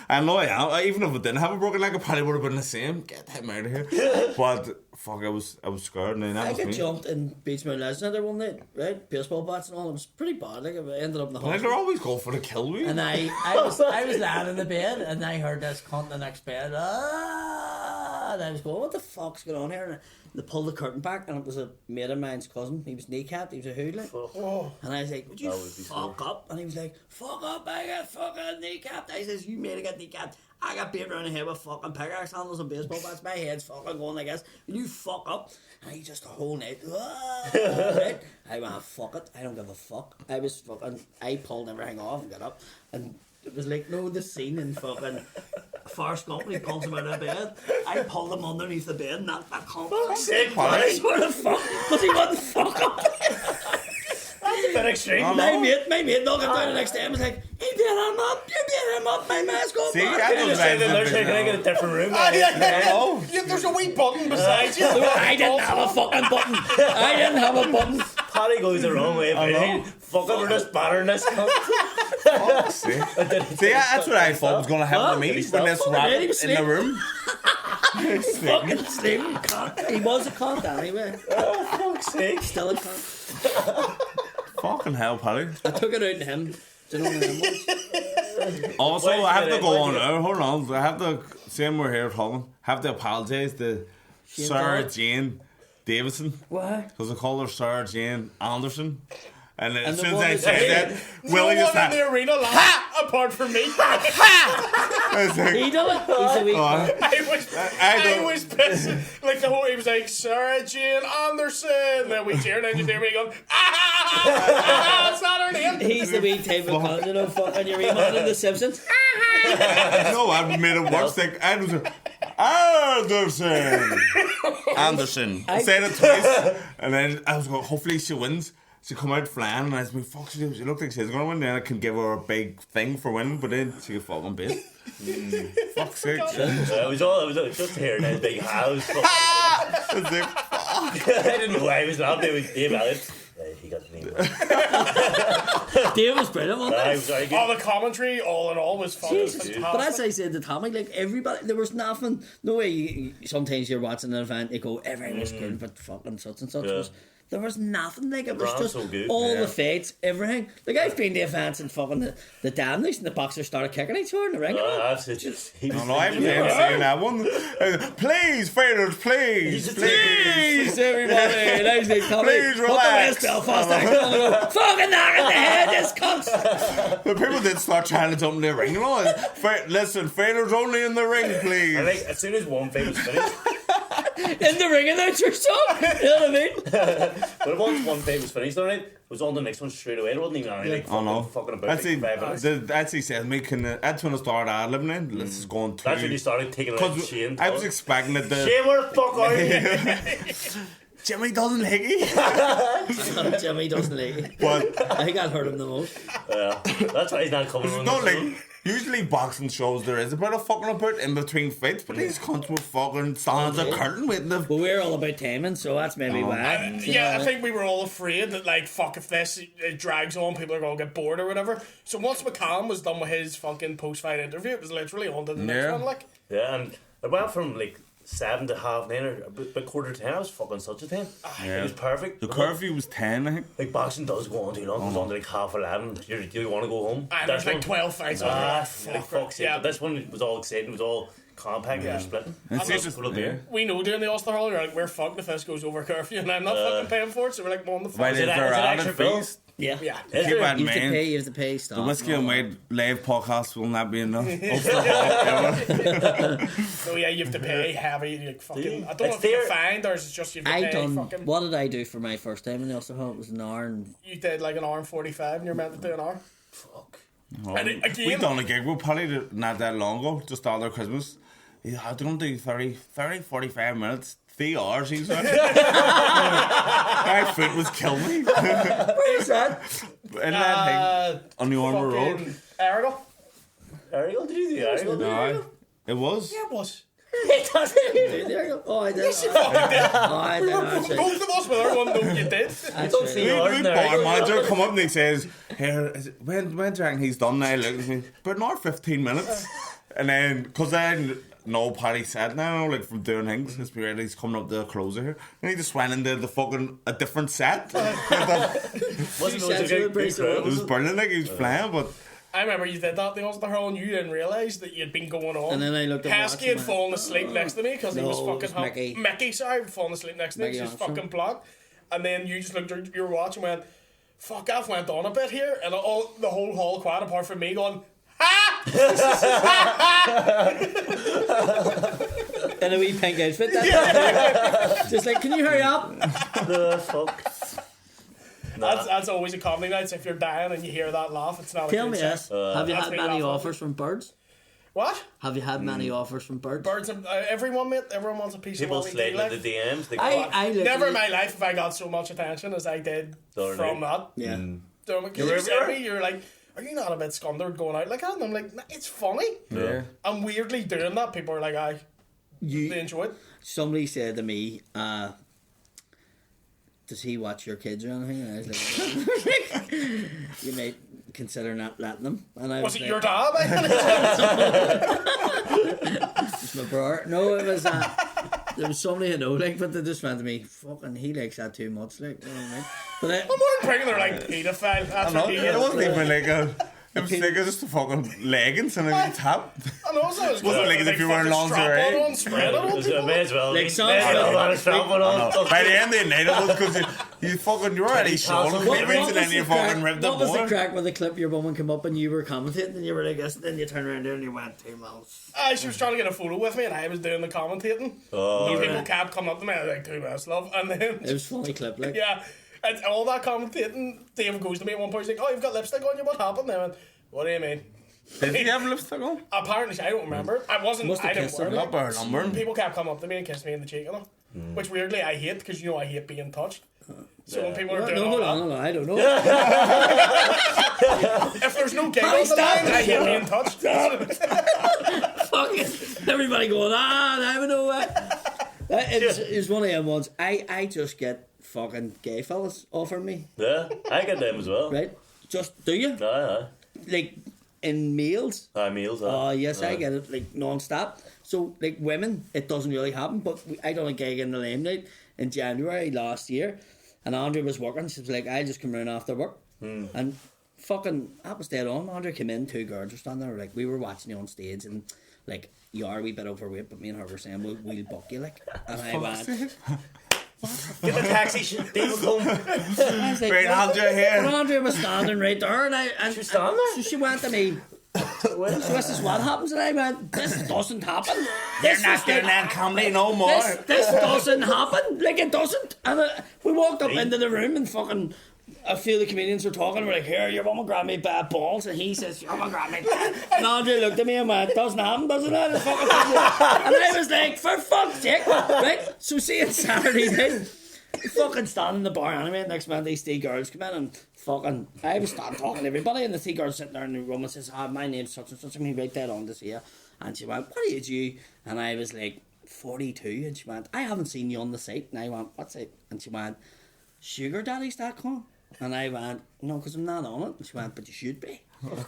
I know I am. Even if I didn't have a broken leg, I probably would have been the same. Get him out of here. But fuck, I was scared, and then that I was got me. jumped in Beachmount Legend there one night, right? Baseball bats and all. It was pretty bad. Like, I ended up in the Like, hospital. they're always going for the kill me. And I was lying in the bed and I heard this cunt in the next bed. And I was going, what the fuck's going on here? And they pulled the curtain back and it was a mate of mine's cousin. He was kneecapped, he was a hoodlum. Oh. And I was like, would you That would be fuck up? And he was like, fuck up, I got fucking kneecapped. I says, you made it get kneecapped. I got beat around the head with fucking pickaxe handles and baseball bats. My head's fucking going like this. Will you fuck up? And he just the whole night. Right? I went, fuck it. I don't give a fuck. I pulled everything off and got up. And It was like, no, the scene in fucking Forrest Gump when he pulls him out of bed. I pulled him underneath the bed and knocked that cunt. Sick, I buddy. swear to fuck, because he wouldn't fuck up. That's a bit extreme. My mate knocked him down the next day and was like, you beat him up, my man's going See, back. I don't Just say that they're know. taking it in a different room. Yeah, there's a wee button beside you. I didn't have a fucking button. I didn't have a button. Paddy goes the wrong way. know. Fuck it, we're just battering this cunt. See, that's what I thought was going to happen to me when this rat he was in the room. Fucking sleeping cunt. He was a cunt anyway. Oh, fuck's sake. Still a cunt. Fucking hell, Paddy. I took it out to him. Do you know what him was? Also, Wait, I have to wait, go wait, on wait. now. Hold on. I have to, saying we're here talking, have to apologise to Sarah Dawes? Jane Davison. Why? Because I call her Sarah Jane Anderson. And then as the soon as one I that- said that, No Willie one just in the had. arena laughed apart from me. I was like, He done it. He's a wee cunt. I was pissed. Like the whole, he was like, Sarah Jane Anderson. And then we cheered and you hear me going, it's not her name. He's the wee type of cunt, you know, fucking your wee man in The Simpsons. no, I made it worse. Like, Anderson. Anderson. I said it twice. And then I was going, hopefully she wins. She come out flying, and I was like, fuck, she looked like she's going to win. Then I can give her a big thing for winning, but then she fucking bit. Fuck's sake. It was just hearing his big house. I was like, I didn't know why he was laughing. It was Dave Elliott. He got the name right. Dave was brilliant, wasn't I he? was very good. All the commentary, all in all, was fun. Jesus. But as I said to Tommy, like everybody, there was nothing. No way. Sometimes you're watching an event, you go, everything was good, but fucking such and such Yeah. was. There was nothing. Like it was Ran just so good. all Yeah. the fights, everything. Like I've been to events and fucking the damnage and the boxers started kicking each other in the ring. That's it. He was no, I haven't even seen that one. Please, fighters, please, please. Everybody, and I was like, Tommy, Please put the relax. West Belfast act on and go, fucking knock in the head, this cunt. The people did start trying to jump in the ring. You know, listen, fighters only in the ring, I please. think as soon as one fight was finished, In the ring announcer song. You know what I mean? but once one fight was finished, alright, it was on the next one straight away. It wasn't even any like Oh no! fucking about Actually, like 5 minutes. actually said me can. That's when I started ad libbing in. Let's just go on That's when you to. started taking it like Shane. I was expecting that the Shane, where the fuck are you? Jimmy doesn't like it, Jimmy doesn't like it. but I think I'd hurt him the most. Yeah, that's why he's not coming on. not the show. like. Usually boxing shows there is a bit of fucking about in between fights, but these cunts were fucking standing at the curtain waiting to. But we're all about timing, so that's maybe why. You Yeah, know, I think we were all afraid that, like, fuck, if this it drags on, people are going to get bored or whatever. So once McCallum was done with his fucking post-fight interview, it was literally on to the next Yeah. one, like. Yeah, and it went from like 7 to 9:30 or about quarter to 10. I was fucking such a 10. Yeah. It was perfect. The curfew was 10, I think. Like boxing does go on too long. It goes on to like 11:30. You want to go home. And there's This like 12 fights on Ah, there. like fuck's sake. Yeah, But this one was all exciting. It was all compact. Yeah. Splitting. It's Just just- full of beer. we know doing the Ulster Hall, you're like, we're fucked if this goes over curfew, and I'm not fucking paying for it, so we're like, on the fuck. Right, Is it- there is it added extra bill? fees. yeah. Yeah. Is Keep there? that in You have to mind. pay. You have to pay stuff. The Whiskey and Wade live podcast will not be enough. So yeah, you have to pay heavy, like fucking. I don't know It's if you there- can find or is it just you have to I pay done. fucking. What did I do for my first time in the Ulster Hall? It was an hour and You did like an hour and 45, and you're meant to do an hour. Fuck. And it, again, We done a gig with Paddy not that long ago, just after Christmas. He had to do 30, 45 minutes, 3 hours. He's like, my foot was killing me. where's that? In that thing on the Ormer Road. fucking Ariel. Ariel, did you do Ariel? No, it was. Yeah, it was. There you go. Oh, I did. Oh, I did. Actually. Both of us with our one, no, you did. That's Don't right. see The yours in there. bar manager come up and he says, "Here, when do you reckon he's done now?" Look at me, but not 15 minutes. And then, because I know Paddy said now, like from doing things, it's weird. He's coming up to the closer here, and he just went into the fucking a different set. It Wasn't She said it to a the priest it was brilliant. Like he was flying, but I remember you did that the Ulster Hall and you didn't realise that you'd been going on. And then I looked at Heskey watch had and went, fallen asleep next to me because he was No, it fucking was Mickey. Mickey, sorry, falling asleep next to me Mickey 'cause he's Armstrong. fucking blonde. And then you just looked at your watch and went, fuck, I've went on a bit here. And all the whole hall quiet apart from me going, ha! In a wee pink outfit. That just like, can you hurry up? The fuck. That's always a comedy night. So if you're dying and you hear that laugh, it's not Tell a me good this: sign. have you That's had me many laughing. offers from birds? What? Have you had many offers from birds? Birds, everyone, mate. Everyone wants a piece People of what we do. sliding Like. into DMs. They I literally- Never in my life have I got so much attention as I did Darn from right. that. Yeah. Because You're you said everywhere. me, you're like, are you not a bit scundered going out like that? And I'm like, nah, it's funny. Yeah. I'm weirdly doing that. People are like, they You. enjoy it. Somebody said to me, "Does he watch your kids or anything?" And I was like, "You may consider not letting them." And I Was was it like, your dad? It's my brother. No, it was there was somebody I know, like, but they just went to me, "Fucking, he likes that too much," like, you know what I mean? But I'm more bringing they're like paedophile. That's No, what he it is. wasn't even like a. It was like just a fucking leggings and a top. And also, it was Wasn't like as if you were in fucking lingerie. strap on, spread it on people. May as well. Like May some- as well have a strap on. By the end of the night, it was because you're already showing What- cleavage and then you fucking ripped what up was the more. crack when the clip your woman came up and you were commentating and you were like this, and then you turned around there and you went 2 miles. She was trying to get a photo with me and I was doing the commentating. Oh, These people right. kept coming up to me and I was like, 2 minutes, love. And then, It was a funny clip, like. yeah, and all that commentating, Dave goes to me at one point, he's like, oh, you've got lipstick on you, what happened? And I went, what do you mean? Did you have lipstick on? Apparently, I don't remember. I wasn't, Must have I didn't kissed wear her. it. Not by her number. People kept coming up to me and kissed me in the cheek and all. Which weirdly I hate because you know I hate being touched. So when people are No, doing hold all on, that, I don't know. if there's no gig on the line, I hate being touched. Fucking everybody going, I don't know what. It's one of them ones. I just get fucking gay fellas offering me, yeah, I get them as well. right? Just do you? Aye, Like in meals? aye. Meals. Oh yes, I get it like non-stop. So like women, it doesn't really happen. But I done a gig in the Limelight in January last year, and Andrea was working. She was like, "I just come round after work," and fucking that was dead on. Andrea came in, 2 girls were standing there. Like we were watching you on stage, and like you are a wee bit overweight, but me and her were saying we'll book you, like. And I went, Get the taxi. They will come. I was like, Right, "What?" Andrea here. And Andrea was standing right there, and She was standing there? So she went to me. So this is what happens, and I went, "This doesn't happen. This They're is not doing the- that comedy no more. This doesn't happen. Like it doesn't." And we walked up into the room and fucking a few of the comedians were talking. We're like, "Here, your woman grabbed me bad balls," and he says, "Your woman grabbed me." And Andre looked at me and went, "Doesn't happen, doesn't it?" And I was like, "For fuck's sake!" Right? So see it Saturday night. Fucking standing in the bar anyway. Next man, these 3 girls come in and fucking. I was starting talking to everybody, and the 3 girls sitting there in the room and says, "My name's such and such." And he right there on to see her, and she went, "What age are you?" And I was like, 42, and she went, "I haven't seen you on the site." And I went, "What's it?" And she went, "Sugardaddies.com." And I went, "No, because I'm not on it." And she went, "But you should be."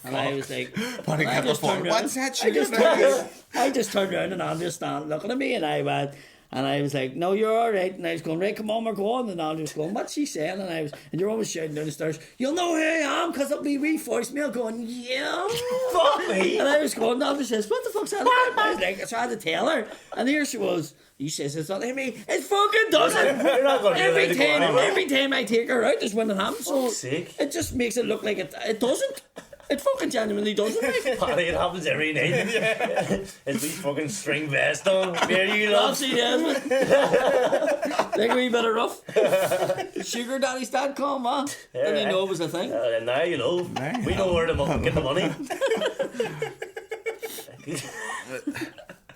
And I was like, But he I kept just the phone. turned around- What's that I just sugar turned- I just turned around and Andrew stand looking at me, and I went, and I was like, "No, you're all right." And I was going, "Right, come on, we're going." And Andrew was going, "What's she saying?" And you're always shouting down the stairs, "You'll know who I am, because it'll be wee voicemail going, yeah." Fuck me. And I was going, Andrew says, "What the fuck's that about?" And I was like, so I had to tell her, and here she was. "You says it's not like me. It fucking doesn't." You're not going to be allowed to go anywhere. Every time I take her out is when it happens. So Fuck's sake. it just makes it look like it doesn't. It fucking genuinely doesn't. Paddy, it happens every night. It's these fucking string vest on. Where you love? Obviously, yes, like a wee bit of rough. Sugardaddies.com, man. Didn't you know it was a thing? And now you know. We know where to get the money.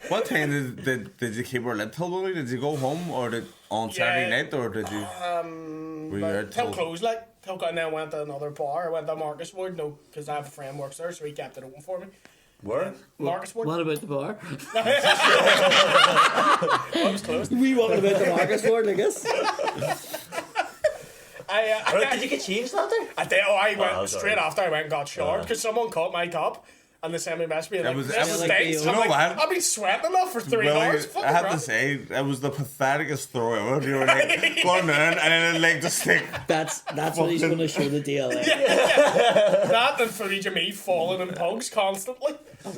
What time did you keep her lit till, Willie? Did you go home or on Saturday Yeah. night, or did you? Were you out Till till- close, like. And then went to another bar. I went to Marcus Wood, no, because I have a friend who works there, so he kept it open for me. Where? Marcus Wood. What about the bar? I was close. We walking about the Marcus Ward, I guess. Right, did you get changed that day? I went Oh, straight sorry. after I went and got showered because someone caught my top and they sent me a message being like, was- "This it was like stinks." the- I'm You know like, what? I've been sweating enough for 3 Willie, hours. I Fucking have to crap. say, it was the patheticest throw ever. You were like going down and then it like just like That's what he's going to show the deal. Like. That and footage of me falling in pugs constantly.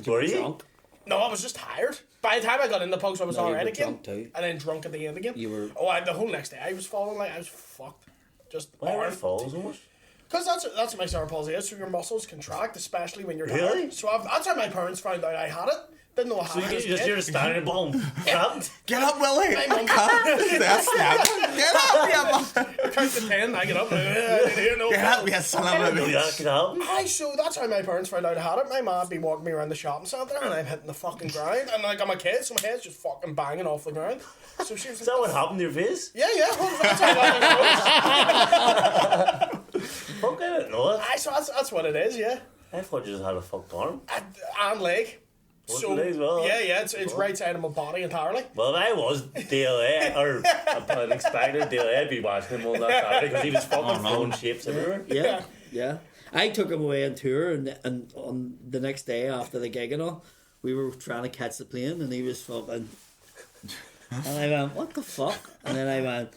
Were you? Drunk. No, I was just tired. By the time I got in the pugs, I was No, you alright were again. drunk too. And then drunk at the end again. You were- The whole next day I was falling like I was fucked. Just Why were you falling so much? Because that's what my cerebral palsy is. So your muscles contract, especially when you're Really? tired. So that's how my parents found out I had it. Didn't know what So happened. you're just standing at home, trapped. Get up, Willie! My mum- That's snap. Get up, yeah, Count to 10, I get up. I didn't hear no. Get up, you son I of a didn't know that bitch. could happen. Aye, so that's how my parents found out I had it. My mum be walking me around the shopping centre and I'm hitting the fucking ground. And like, I'm a kid, so my head's just fucking banging off the ground. So she was Is that what happened to your face? Yeah, that's how that Fuck, I didn't know that. Aye, so that's what it is, yeah. I thought you just had a fucked arm. And leg. Was So, it leg as well? yeah, it's right side of my body entirely. Well, if I was DLA, or an expected DLA, I'd be watching him all that Saturday because he was fucking throwing shapes everywhere. Yeah. I took him away on tour, and on the next day after the gig and all, we were trying to catch the plane, and he was fucking. And I went, what the fuck? And then I went,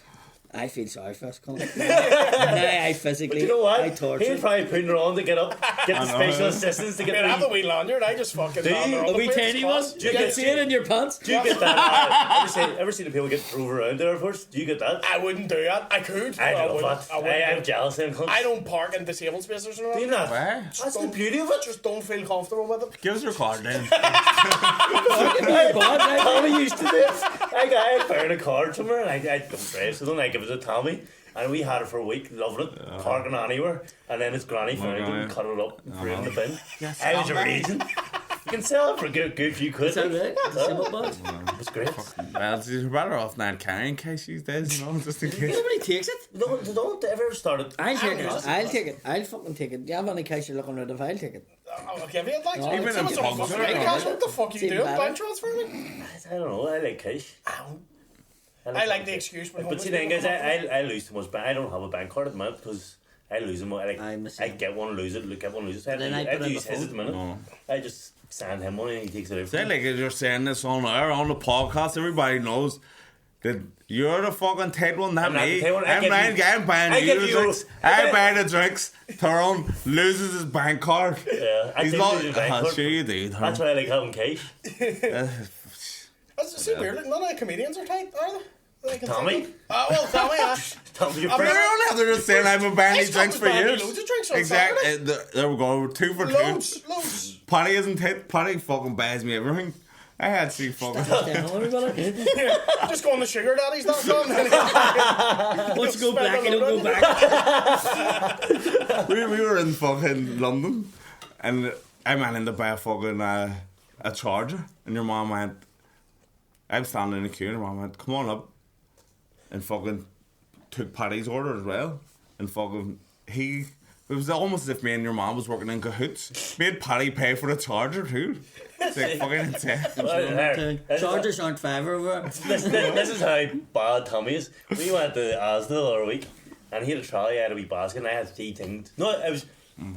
I feel sorry for us, Colin. Now I physically, But you know what? I He torture. was probably putting her on to get up, get the special assistants to I mean, I get have the the. wee lanyard, I just fucking Do you? lander A on the wee place, tiny it's one? class. You can see it in your pants. Do you get that? Ever seen the people get drove around the airports? Do you get that? I wouldn't do that. I could. I but love wouldn't. that. I wouldn't I'm do it. jealous of him. I don't park in disabled spaces or Do you anything. not? Where? That's the beauty of it. Just don't feel comfortable with it. Give us your card then. Tommy used to do it. I found a card somewhere and I don't drive, so then I give it to Tommy. And we had it for a week, loving it, parking anywhere. And then his granny found it and cut it up and threw it in the bin. Yes, I was Albert. raging. You can sell it for a good few quid. Is that right? Disabled box? It was great. Well, you're better off not carrying in case these days, you know, just in case. Nobody takes it. They don't ever started. I'll take it. know. I'll take it. I'll fucking take it. You have any cash you're looking rid of, I'll take it. I'll give you it, like. No, even Someone's in on pubs, fucking I don't cash. know. What the fuck you Seem doing? better. Bank transfer me? I don't know, I like cash. I like the excuse. when But see, the thing is, I lose too much bank. I don't have a bank card at the minute because I lose them. I get one, lose it, get one, lose it. So Then I I put have to in use the his phone. at the minute. No. I just send him money and he takes it out. Say like you're saying this on air, on the podcast, everybody knows that you're the fucking Ted one, not I'm not me. the Ted one, I I'm give buying, you- I'm buying I you give the you- drinks. I buy the drinks. Tyrone loses his bank card. Yeah, I He's do not. lose his bank I'm card. sure you do. That's why I like having cash. That's so weird. Like, none of the comedians are tight, are they? That I can Tommy? think of. Well, Tommy, Tommy, your I've friend. never- They're just saying I've been buying I these drinks stopped for buying years. loads of drinks on Exactly. Saturday. There we go. 2 for 2. Loads. Paddy isn't it? Paddy fucking buys me everything. I had 3 fucking. Just go on the sugardaddies.com. Once you go black, you don't go back. we were in fucking London, and I went in to buy a fucking a charger, and your mom went. I'm standing in the queue, and your mom went, "Come on up," and fucking took Paddy's order as well, and fucking he. It was almost as if me and your mom was working in cahoots. Made Paddy pay for the charger too. It's like fucking insane. Chargers aren't fiver over. This is how bad Tommy is. We went to Asda the other week and he had a trolley, I had a wee basket and I had 3 things. No, it was,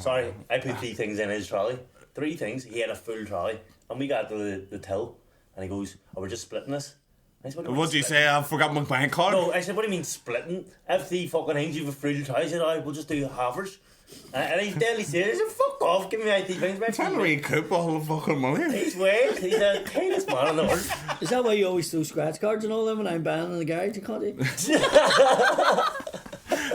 sorry, I put 3 things in his trolley. 3 things, he had a full trolley. And we got to the till and he goes, oh, we're just splitting this. I said, What do you say? I forgot my bank card. No, I said, what do you mean splitting? I have 3 fucking things, you have a full trolley. I said, alright, we'll just do halfers. And he's deadly serious. I said, fuck off, give me my 3 things. I'm trying to recoup all the fucking money. He's weird. He's the kindest man in the world. Is that why you always throw scratch cards and all them when I'm banned in the garage? You can't do.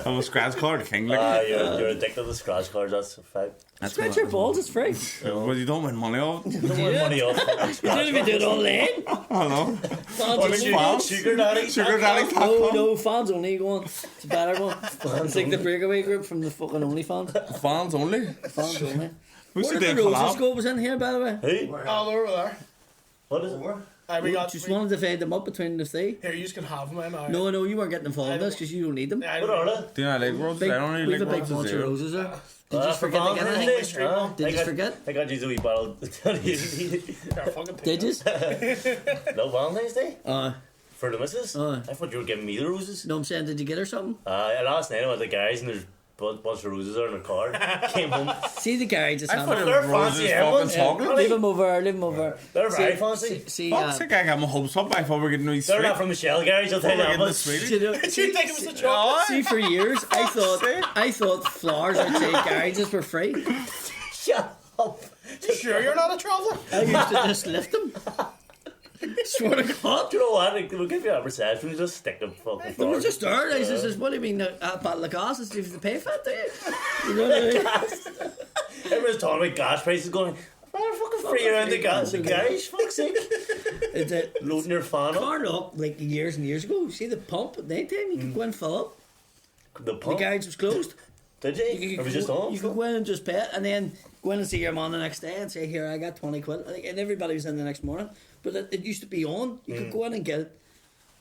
I'm a scratch card king. Like, You're addicted to scratch cards, that's a fact. Scratch your balls, it's free. well, you don't win money off. Don't want money off. You don't even do it online. I know. Fans Only only. Sugar daddy. Sugar daddy. No, fans only go on. It's a better one. It's like the breakaway group from the fucking OnlyFans. Fans only. Fans only. We Where should did do the a Roses collab. go? Was in here, by the way. Who? Oh, they're over there. What is it? We got. Just wanted to fade them up between the 3. Here, you can have them. Now. No, you weren't getting involved in this because you don't need them. I What don't are know. they? Do you know like roses? Big, I don't really we have a like big roses. bunch of Zero. roses there. Did you just for forget to get Valentine's anything? Day? Street, Ah, Did you I just got- forget? I got you a wee bottle. They're fucking Did you? No Valentine's Day? For the missus? Aye. I thought you were giving me the roses. No, I'm saying, did you get her something? Last night I went to the garage and there's a bunch of roses are in the car. Came home. See the garage just I have thought them. it They're was roses fancy, fucking everyone's- chocolate. Leave them over, leave them over. They're very See- fancy. See, Fuck's sake, I got my hopes up. I thought we were getting these They're sweet. not from the Shell garage, I'll tell you We're that getting the much. sweetie. see, Did you think it was the chocolate? see, for years, I thought flowers outside garages were free. Shut up. Sure, you're not a traveller. I used to just lift them. Swear to God. Do you know what? We'll give you that reception, you just stick them fucking They were flowers. just there. I says, what do you mean, a bottle of gas is you have to pay for it, do you? You know what I mean? Everyone's talking about gas prices going, where the fucking free around the garage, fuck's sake. It's a Loading your fan up. Carlock, like years and years ago. See the pump at night time? You could go in and fill up. The The pump. garage was closed. Did you? Or was it just on? You could go in and just pay it, and then go in and see your mum the next day and say, "Here, I got 20 quid." Like, and everybody was in the next morning. But it used to be on. You could go in and get it.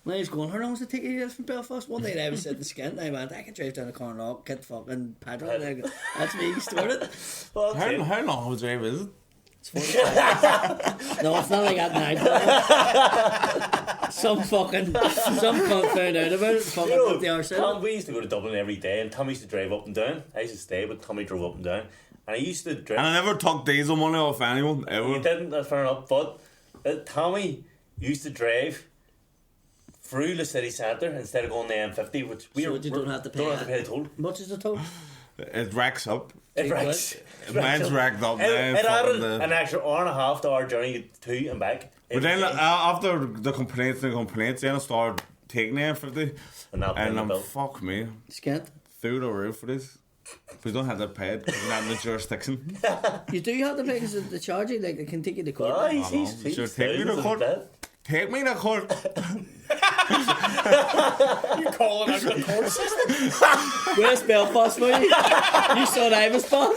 And I was going, "How long does it take you to get from Belfast?" One night I was sitting skint, and I went, "I can drive down to Carlock, get fucking petrol." And I go, "That's me, started." Well, that's it. How long was drive is it? It's 45. No, it's not like that now. Some cunt found out about it. Fucking You know, up the arse Tom, out. we used to go to Dublin every day, and Tommy used to drive up and down. I used to stay, but Tommy drove up and down. And I used to And drive. I never took diesel money off anyone, ever. You didn't, that's fair enough. But Tommy used to drive through the city centre instead of going the M50, which we So you don't have to pay don't have to that. pay the toll. Much is the toll? It racks up. It Take racks. Mine's racked up now. It added fucking the- an extra hour and a half to our journey to and back. But then after the complaints, then I started taking the M50. And not paying And the I'm, bill. fuck me, Skint. through the roof for this. We don't have to pay it. We're not in the jurisdiction. You do have to pay because the charge you, like, they can take you to court. Oh, he's Sure, take me to thousands court. of that. Take me to court. You calling out the court system? Where's Belfast for you? You saw I was fun.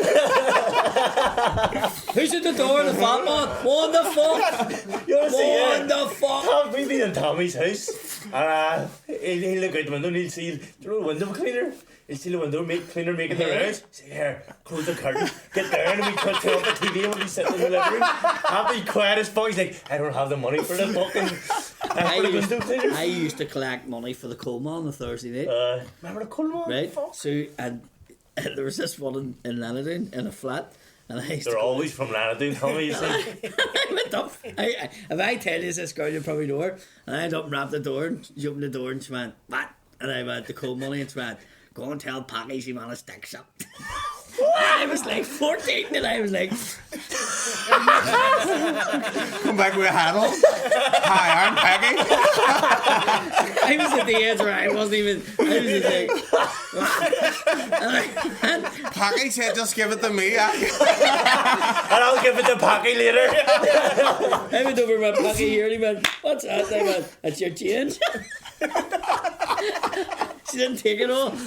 Who's at the door? The fat man. What the fuck? You want to see What it? the fuck? Tom, we've been in Tommy's house, and he'll look out the window and he'll see, do you know the window cleaner? He'll see the window cleaner making the rounds. Say, here, close the curtain, get down, and we cut turn off the TV and we'll be sitting in the living room. I'll be quiet as fuck. He's like, I don't have the money for the fucking for the window cleaner. I used to collect money for the coal man on Thursday night. Remember the coal man? Right? Fuck. So, and there was this one in Lannadown in a flat. And I used They're to go, always from Lannadown, Tommy, you see. I went up. If I tell you this girl, you probably know her. And I went up and rapped the door, and she opened the door, and she went, "What?" And I went, "The coal money," and she went, "Go and tell Packy she man a stick shot." I was like 14, and I was like, Come back with a hat on. Hi, I'm Peggy. I was at the age where I wasn't even, I was just like, and Peggy said just give it to me. And I'll give it to Packy later. I went over my Packy here, and he went, "What's that?" And I went, "That's your change." She didn't take it all. But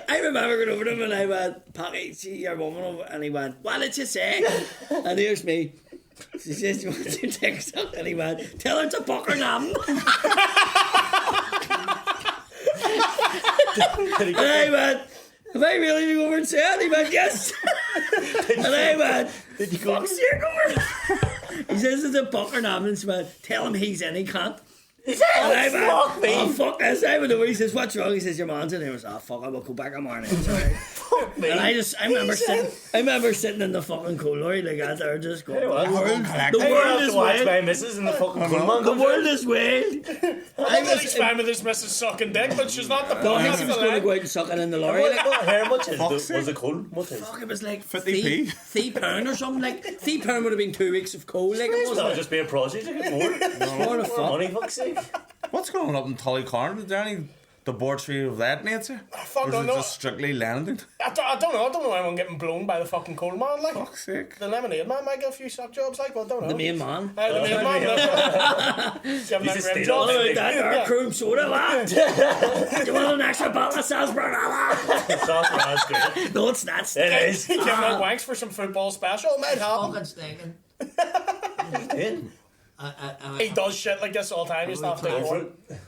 I remember going over to him and I went, "Packy, see your woman over," and he went, "What did you say?" And here's me. She says, "You want to take something?" And he went, "Tell her to fuck her nam." And I went, "Have I really been over and say it?" He went, "Yes." And I went, Did you go? "Fuck's sake, over." He says it's a fucker nam, and she went, "Tell him he's in, he can't." He said, And I went, fuck me. "Oh, fuck this." I went over, he says, "What's wrong?" He says, "Your man's in here." I was, "Oh, fuck, I will go back on morning." Fuck me. And I remember sitting in the fucking coal lorry like that there, just going, Hey, what? the world I is have to watch wild. my missus in the fucking coal man. The world is wild. I was expanding this missus sucking dick, but she's not the No, I think point she of was the going to line. go out and suck it in the lorry. Like, How much is Fuck's was the coal? What is fuck, it was like 50p. £3 or something. Like, £3 would have been 2 weeks of coal. Like, it It's not wasn't. just being prostitute, you get more. What the More fuck? money, fuck's sake. What's going on in Tullycorn? Is there any debauchery of that nature? fuck, Or is no, it no. just strictly landing? I don't know anyone getting blown by the fucking coal man, like. Fuck's sake. The lemonade man might get a few suck jobs, like, but I don't know. The main man. The main man. He's having He's that a rim steal. What job. about that dark cream soda, lad? Do you want an extra bottle of sarsaparilla? Sauce man's good. No, it's not. It is. Giving out wanks for some football special, might happen. Fucking stinking. He does shit like this all the time, he's not Go for the it.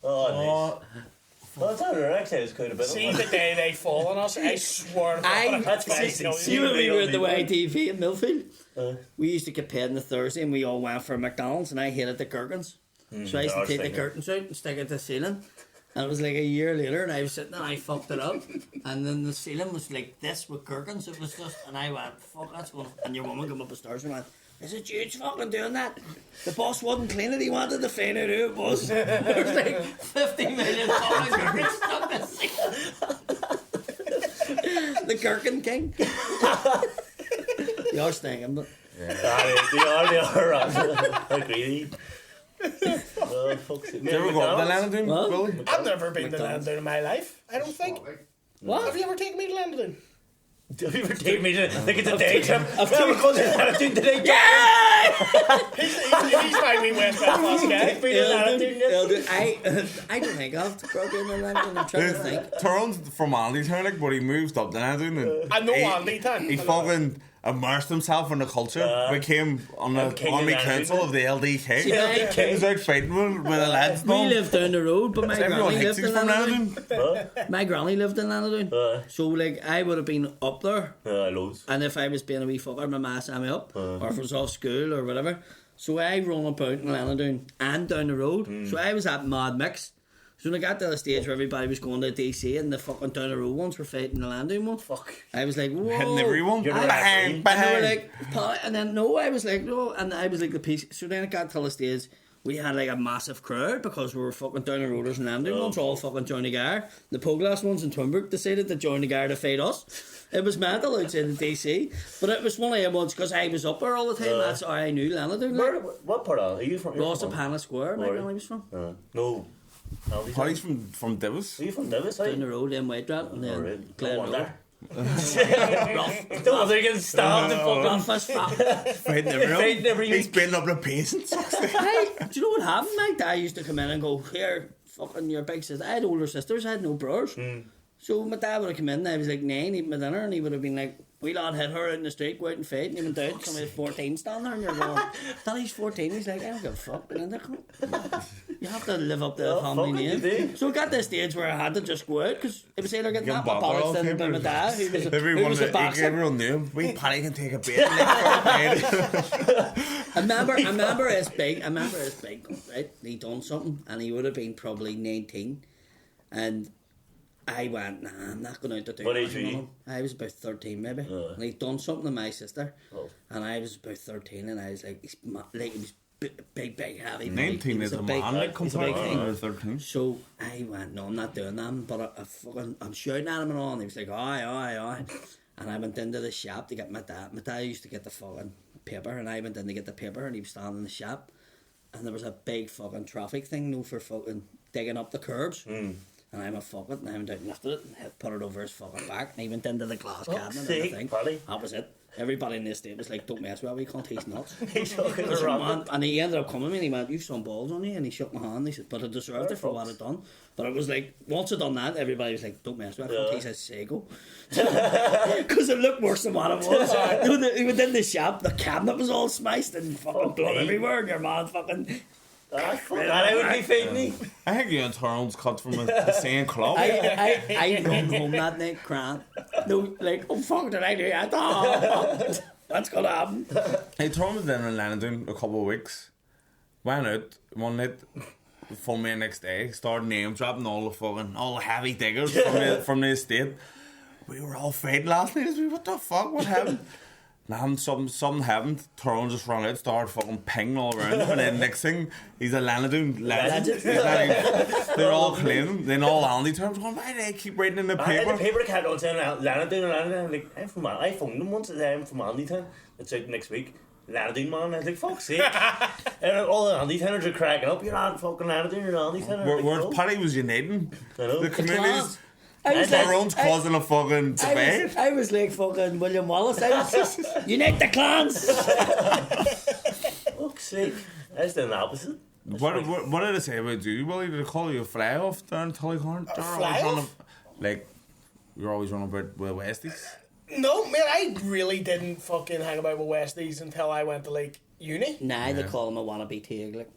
Oh, nice. Well, that's how the actually is quite a bit See of the day they fall on us, I swear to God. That's why I See when we were at the YTV in Millfield? We used to get paid on the Thursday and we all went for McDonald's and I hated the curtains. So I used to dark take the thing. curtains out and stick it to the ceiling. And it was like a year later and I was sitting there and I fucked it up. And then the ceiling was like this with curtains. It was just, and I went, fuck, that's going. And your woman came up the stairs and went, "Is it you fucking doing that? The boss wouldn't clean it, he wanted to find out who it was." There was like 50 million fucking curtains stuck in the ceiling. The Gherkin King. They are stinking, but They are right. Agree. Oh, fuck's sake. Did you ever go up the landing, What? Billy? I've never been to London in my life, I don't think. Have what? you ever taken me to London? Have you ever taken me to think it's a day trip? Well, we're going to Lanadune today. Yeah! He's my wee West Belfast guy. Take me to Lanadune. I don't think I've broken in London. I'm trying to think. Tyrone from Andy Town, like, but he moved up to Lanadune. I know Andy Town. He fucking immersed himself in the culture. Became on the King army of Lanadune. council of the LDK. See, He was out fighting with the lads. we lived down the road, but my Everyone granny thinks lived he's in from Lanadune. Lanadune. My granny lived in Lanadune. So, like, I would have been up there. Loads. And if I was being a wee fucker, my ma sent me up. Or if I was off school or whatever. So I run about in Lanadune and down the road. So I was at Mad Mix. So when I got to the stage where everybody was going to DC and the fucking down the road ones were fighting the Lanadune one. Fuck. I was like, whoa. Hitting everyone. You're Bang, And they were bang. like, and then no, I was like, no, and I was like the piece. So then it got to the stage, we had like a massive crowd because we were fucking down the roaders and Lanadune ones, all fucking joined the gar. The Puglass ones in Twinbrook decided to join the gar to fight us. It was mental outside the DC, but it was one of them ones because I was up there all the time. That's how I knew Lanadune. What part of? Are you from? Ross of Hannah Square, my Right. granny was from. No. Paddy's from Divis. Are you from Davis? Down the road, then White Rat, and then Alright. Glen No Road. wonder. Rough. Don't want to get stabbed and fucking Roughest fat. Fighting everyone. Fighting every He's week. building up the patience. Do you know what happened? My dad used to come in and go, here, fucking your big sister. I had older sisters, I had no brothers. So my dad would have come in and I was like 9 eating my dinner and he would have been like, we lad hit her out in the street, go out and fight, and he went down, somebody 14 standing there and you're going, Daddy's 14, he's like, I don't give a fuck. And then you have to live up to the family fuck it, you name. do. So it got to the stage where I had to just go out because it was either getting Get that my bother bollocks off then by my dad, who was a boxer. everyone knew him. We Paddy can take a bit. I remember his big, right? He done something and he would have been probably 19 and I went, nah, I'm not going out to do What age nothing were on you? him. I was about 13 maybe. And he'd done something to my sister. Oh. And I was about 13 and I was like, he was big, heavy. 19 He was is a big- man. Like, he's a big compared thing. to 13. So I went, no, I'm not doing that. But I'm shouting at him and all. And he was like, aye. And I went into the shop to get my dad. My dad used to get the fucking paper. And I went in to get the paper. And he was standing in the shop. And there was a big fucking traffic thing, for fucking digging up the curbs. And I'm a fuck it. And I went out and lifted it and put it over his fucking back. And he went into the glass cabinet and sake, everything. Paddy. That was it. Everybody in the estate was like, don't mess with him, we can't taste nuts. He's fucking So, around. man, and he ended up coming to me and he went, you've some balls on you, and he shook my hand and he said, but I deserved it for what I'd done. But it was like, once I'd done that, everybody was like, don't mess with him, he's a sago. Because it looked worse than what it was. He went in the shop, the cabinet was all smashed and fucking blood everywhere, and your man fucking... I would be fighting me. I think you and Tyrone's cut from the same club. I run home that night crying. No, like, oh fuck, did I do that? Oh, that's gonna happen. Hey, Tyrone was in Lanadune a couple of weeks. Went out one night, phoned me the next day, started name dropping all the heavy diggers from the estate. We were all fighting last night. What the fuck? What happened? Nah, something happened. Tyrone just ran out, started fucking pinging all around him, and then next thing, he's a Lanadune legend. They're all claiming. Then all Andy terms going, why do they keep writing in the I had the paper? paper kept on saying Lanadune. I'm like, I phoned them once and said I'm from Andytown. It's out next week. Lanadune, man. I was like, fuck's sake. And all the Andytowners are cracking up. You're not fucking Lanadune, you're Andytown. Where Paddy was uniting I know. the communities. I was like, Tyrone's causing a fucking debate. I was like fucking William Wallace. I was just, unite the clans. Fuck's sake. I was doing the opposite. What did I say about you, Willie? Did they call you a fly off down at Tullyhorn? Like, you're always running about with Westies. No, man, I really didn't fucking hang about with Westies until I went to, like, uni. Nah, they call him a wannabe Teague. Like.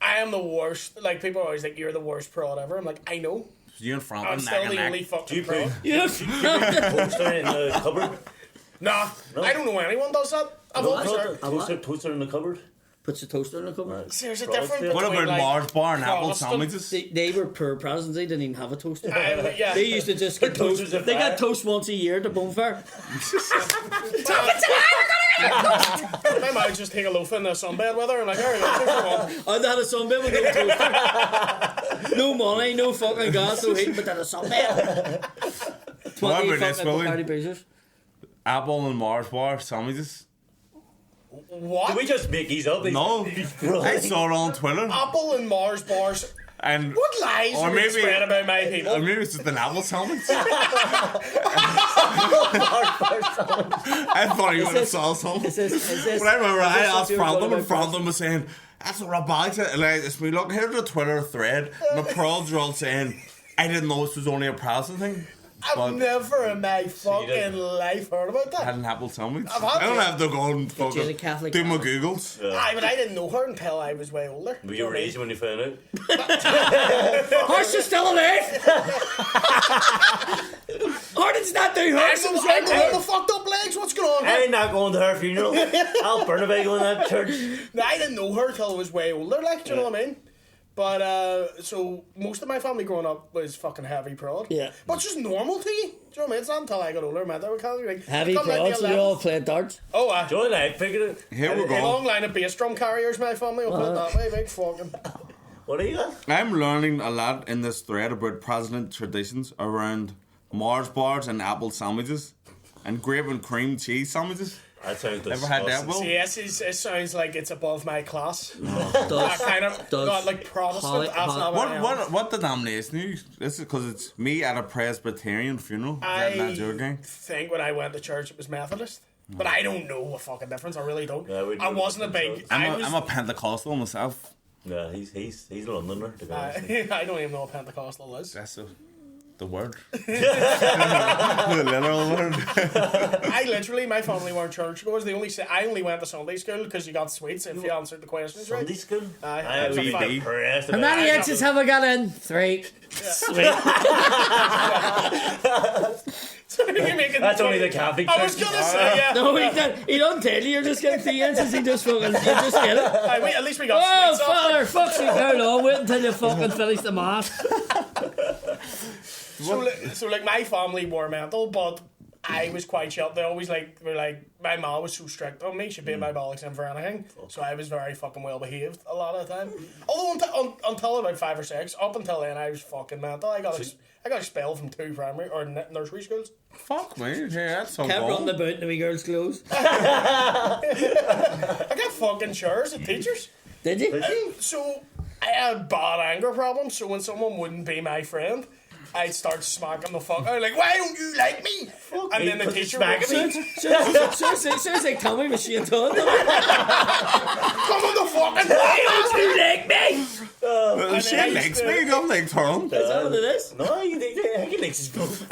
I am the worst. Like, people are always like, you're the worst prod ever. I'm like, I know. You and Frampton I'm still the only fucking you prod. Yes. Toaster in the cupboard. Nah, I don't know anyone does that. I've always heard. Toaster in the cupboard. Puts the toaster in the cupboard. See, there's a Frogs difference do. between, What about like, Mars bar and apple Protestant- sandwiches? They were poor Protestants. They didn't even have a toaster. Yeah. They used to just get toast. Toasters are They got fire. toast once a year to bonfire. My mom just take a loaf in the sunbed with her and like, here you go, take for one. I had a sunbed with no toaster. No money, no fucking gas, no heat, but then a sunbed. 20 about this, fucking Willie? Bacardi Breezers. Apple and Mars bar sandwiches? What? Did we just make these up? No. I saw it on Twitter. Apple and Mars bars. And What lies Or are maybe- you spread about my people? or maybe it's just an apple sandwich. Mars I thought you would have saw something. Is this, But I remember I asked something you're Franklin, talking and about? Franklin was saying, that's what Robotics said. And it's me looking here at the Twitter thread, and the prods are all saying, I didn't know this was only a Protestant thing. I've But never in my you fucking didn't- life heard about I that. had an apple sandwich. I've had I don't it. have to go and you the fucking Catholic do my Catholic? Googles. But I didn't know her until I was way older. Were you raised when you found out? Horse is still alive! Horton's not doing I horse. know the fucked up legs. What's going on? I ain't not going to her funeral. I'll burn if I go in that church. No, I didn't know her till I was way older, like, do you know what I mean? But, so, most of my family growing up was fucking heavy prod. Yeah. But it's just normal to you. Do you know what I mean? It's not until I got older, I met that with Calgary. Like, Heavy come prods, so they all 11th. play darts. Oh, Join I figured it. Here we a long go. line of bass drum carriers, my family. We'll put it that way, big fucking. What are you got? I'm learning a lot in this thread about Protestant traditions around Mars bars and apple sandwiches and grape and cream cheese sandwiches. That sounds disgusting. Ever had that, Will? See, it sounds like it's above my class. Does, That kind of, does not like Protestant, Holly- that's not what I am. What denomination are you? This is because it's me at a Presbyterian funeral. Is that not your I gang? think when I went to church it was Methodist. But I don't know a fucking difference, I really don't. Yeah, we I do. wasn't a big... I'm a Pentecostal myself. Yeah, he's a Londoner, to be honest. I don't even know what Pentecostal is. That's the word. The literal word. I literally, my family weren't churchgoers. I only went to Sunday school because you got sweets if you answered the questions right. Sunday school? Aye. I would be How depressed. How many I X's know. have I got in? 3. Sweet. You're making That's only the 20 Catholic I was church. gonna say, yeah. No, he don't tell you. You're just getting 3 inches. He just fucking, you just get it. Aye, at least we got Oh, sweets off. father, fuck's sake, hold on. Wait until you fucking finish the mass. So like my family were mental, but I was quite chill. They always were like my mom was so strict on me. She beat my bollocks in for anything. So I was very fucking well behaved a lot of the time. Although until about 5 or 6, up until then I was fucking mental. I got expelled from 2 primary or nursery schools. Fuck me. Yeah, that's so Kept running cool. about in the wee girl's clothes. I got fucking chairs at teachers. Did you? So I had bad anger problems. So when someone wouldn't be my friend, I'd start smacking the fuck out, like, why don't you like me? And then the teacher would smacking say, me. Sounds like Tommy Machine told them. come on the fucking Why don't you like me? She I likes used to- me. You don't like her. Is that what it is? No, he likes his both.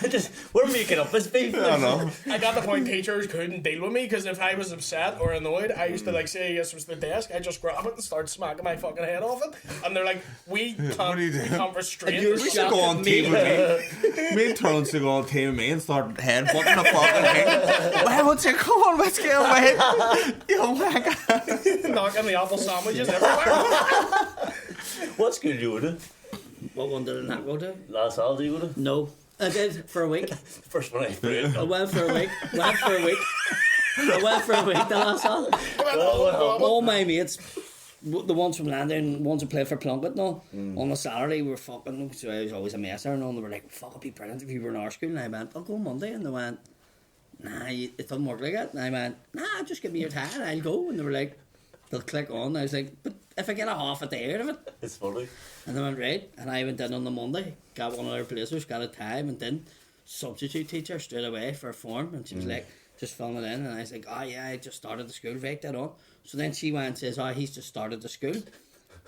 Just, we're making up this beef. I know. I got the point teachers couldn't deal with me because if I was upset or annoyed, I used to like say yes was the desk. I just grab it and start smacking my fucking head off it, and they're like, "We can't, are you we doing? can't restrain." And you're this." We should go on team with me. Me and Turns to go on team with me and start headbutting the fucking thing. Why would you come on? Let's get away. You wanker. knocking the apple sandwiches everywhere. What school did you go to? What one did I not go to? Last Hall did you go to? No. I did for a week. First one I played. I went for a week. I went for a week the last time. All my mates, the ones from London, ones who played for Plunkett and all, on a Saturday were fucking, so I was always a messer and all, and they were like, fuck, it'd be brilliant if you were in our school. And I went, I'll go Monday. And they went, nah, it doesn't work like that. And I went, nah, just give me your time and I'll go. And they were like, they'll click on. And I was like, but if I get a half a day out of it. It's funny. And they went, right. And I went in on the Monday, got one of their placers, got a time, and then substitute teacher straight away for a form. And she was like, just filling it in. And I was like, oh yeah, I just started the school, right that on. So then she went and says, oh, he's just started the school.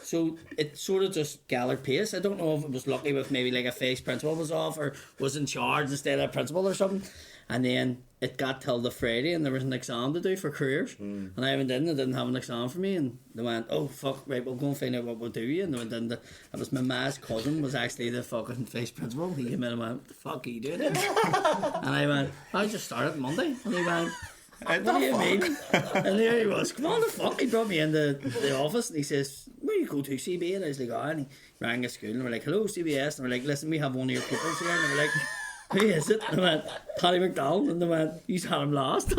So it sort of just gathered pace. I don't know if it was lucky with maybe like a face principal was off or was in charge instead of principal or something. And then it got till the Friday and there was an exam to do for careers. And I went in, they didn't have an exam for me. And they went, oh fuck, right, we'll go and find out what we'll do you. And they went in, it was my ma's cousin was actually the fucking vice principal. He came in and went, what the fuck are you doing? And I went, I just started Monday. And he went, what do you mean? And there he was, come on the fuck. He brought me into the office and he says, where you go to, CB? And I was like, oh, and he rang the school and we're like, hello CBS. And we're like, listen, we have one of your pupils here. And they were like, who is it? And I went, Paddy McDonald. And they went, you had him last.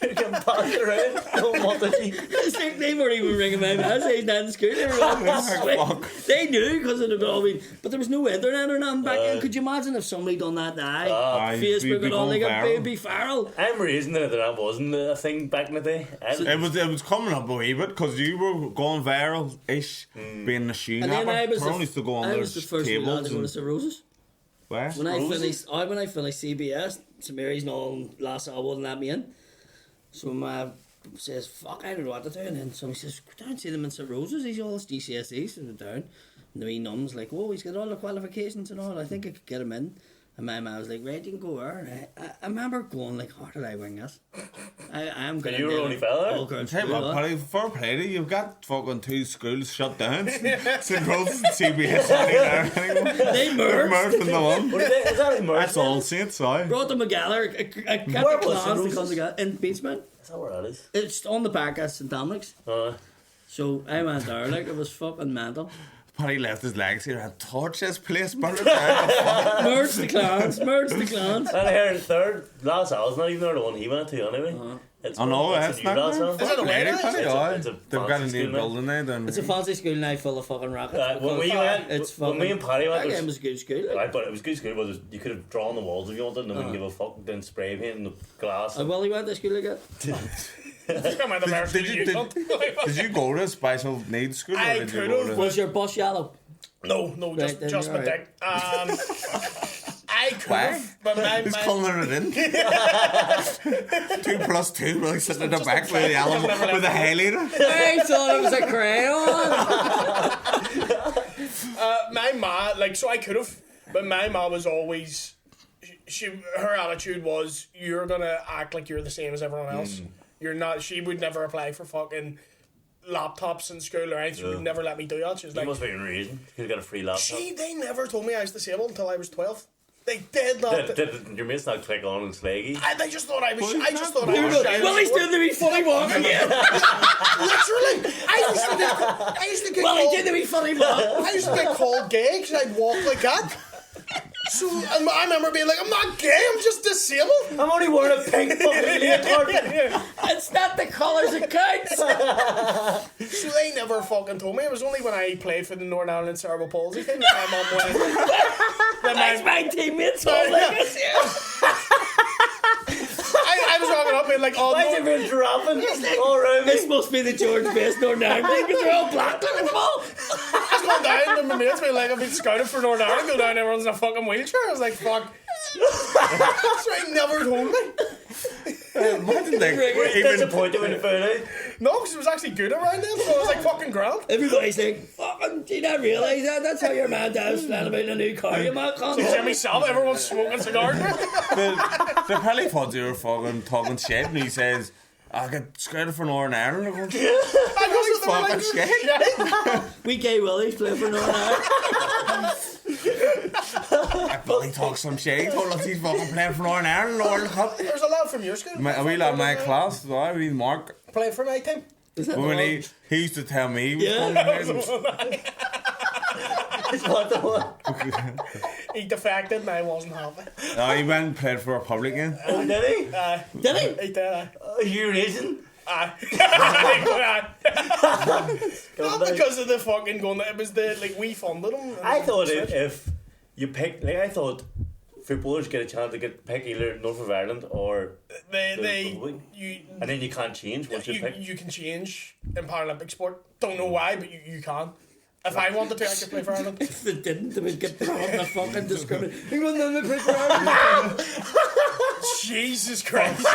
You can pass it around. Don't want to see. It's like they weren't even ringing my bell saying that in school. They were all sweet. They knew because it had all been, but there was no internet or nothing back then. Could you imagine if somebody done that now? Facebook and all, like a baby viral. I'm raising that that wasn't a thing back in the day. It was coming up a wee bit because you were going viral-ish, being the shoe And then napper. I was Turn used to go on I those was the first one tables. to go to Sir Roses. Where? When I finished CBS, St Mary's and last hour wouldn't let me in. So my says, fuck, I don't know what to do. And then somebody says, go down and see them in St Rose's. He's all his GCSEs. So I went down. And the wee num's like, oh, he's got all the qualifications and all. I think I could get him in. And my man was like, right, you can go there. And I remember going like, how did I wing this? I'm going to. You were only fella. All girls Tell you school, what, Paddy, fair play to you. You've got fucking 2 schools shut down. St. Rose's and CBS. They merged. In the one. Is that in That's All Saints, sorry. Brought them together. I kept Where the was clans St. to come together in Beachmount. Is that where that is? It's on the back at St Dominic's. So I went there, like, it was fucking mental. Paddy left his legacy and torch this place, burn it down. Merge the clans. And I heard third, last hour's not even there, the one he went to anyway. It's I know, it's it's a new not. Lasalle. Is it a Lady, wedding? Paddy, It's a they've got a fancy new school now. building there. Then It's a fancy school now full of fucking rackets. When we went, It's when me and Paddy went, that there game was, was a good school. Like. right, but it was good school, but you could have drawn the walls if you wanted, and they wouldn't give a fuck, then spray paint and the glass. Well, he went to school again. Come on, the American Did you cunt. did you go to special needs school? Or I did you could've. go to... Was your bus yellow? No, Right, then just you're my right. dick. I could Why? have, but He's colouring it in. 2 plus 2, like sitting in the back with the element, with the highlighter. I thought it was a crayon. my ma, like, so I could have, but my ma was always, her attitude was, you're gonna act like you're the same as everyone else. You're not. She would never apply for fucking laptops in school or anything. She would never let me do that. She was You like, must be in reason. You could have got a free laptop. they never told me I was disabled until I was 12. They did not. Did your mates not click on and slaggy? They just thought I was. I just thought I was. Well, he's doing the wee funny walk again. Literally, I used to get Well, he called, did the wee funny walk. I used to get called gay because I'd walk like that. So and I remember being like, I'm not gay, I'm just disabled. I'm only wearing a pink fucking leotard. It's not the colours it counts. So they never fucking told me. It was only when I played for the Northern Ireland Cerebral Palsy thing that my mum went. That's my teammates. All like this, I was walking up and like, oh, Why's it been dropping all around me? This must be the George Best Northern Ireland thing because they're all black looking them all. I was going down and my mates were like, I've been scouted for Northern Ireland, go down, everyone's in a fucking wheelchair. I was like, fuck. That's why he never told me. Imagine they even... Disappointed when you found out. No, because it was actually good around then, so I was like, fucking grand. Everybody's like, fucking, do you not realise that? That's how your man does plan about a new car. You might come. Jimmy Savile, everyone's smoking cigars. They probably thought you were fucking talking shit, and he says, I get scared for Northern Ireland. I'm going, I just thought they were fucking like, shit. We gay Willies play for Northern Ireland. Billy talks some shit. He told us he's fucking playing for Northern Ireland World Cup. There's a lad from your school. A wee lad in my class, I mean Mark. Playing for my team. Is that the When one? he used to tell me he was Yeah. going to It's not the one. He defected and I wasn't happy. No, he went and played for Republic again. Oh, did he? Did he? He did, You reason? Not because of the fucking gun. It was the, like, we funded him. I thought if you pick, like I thought footballers get a chance to pick either North of Ireland or you and then you can't change once you pick. you can change in Paralympic sport. Don't know why, but you can. If I wanted to, I could play for Ireland. If they didn't, they would get put on the fucking discrimination. He wouldn't have been for Ireland. Jesus Christ.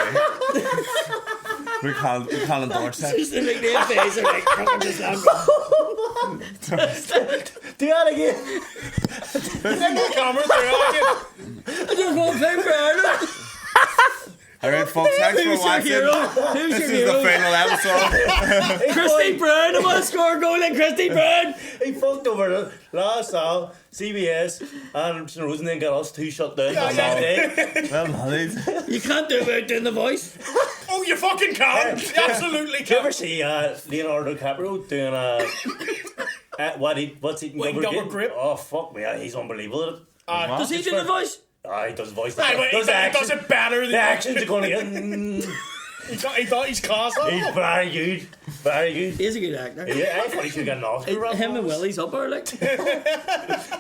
We can't endorse that. Just to make their face, they're like, fucking just I'm Do that again. Camera through it. I just want to play for Ireland. Alright, folks, thanks for Who's your watching. hero? Who's This your is the hero? final episode. Christy Brown. I want to score a goal like Christy Brown. He fucked over the last Sal, CBS, and St. Rose, and then got us 2 shut down the same day. Well, buddies. You can't do it without doing the voice. Oh, you fucking can. You absolutely Did you ever can. see Leonardo DiCaprio doing what's eating Waiting double grip? Oh fuck me, he's unbelievable at it. Does he do the voice? He does voice. Aye, but he does it better than The actions are going to get. He thought he's class. He's very good, very good. He's a good actor. Yeah, I thought he should get an Oscar. for that. Him and Willie's up there, like.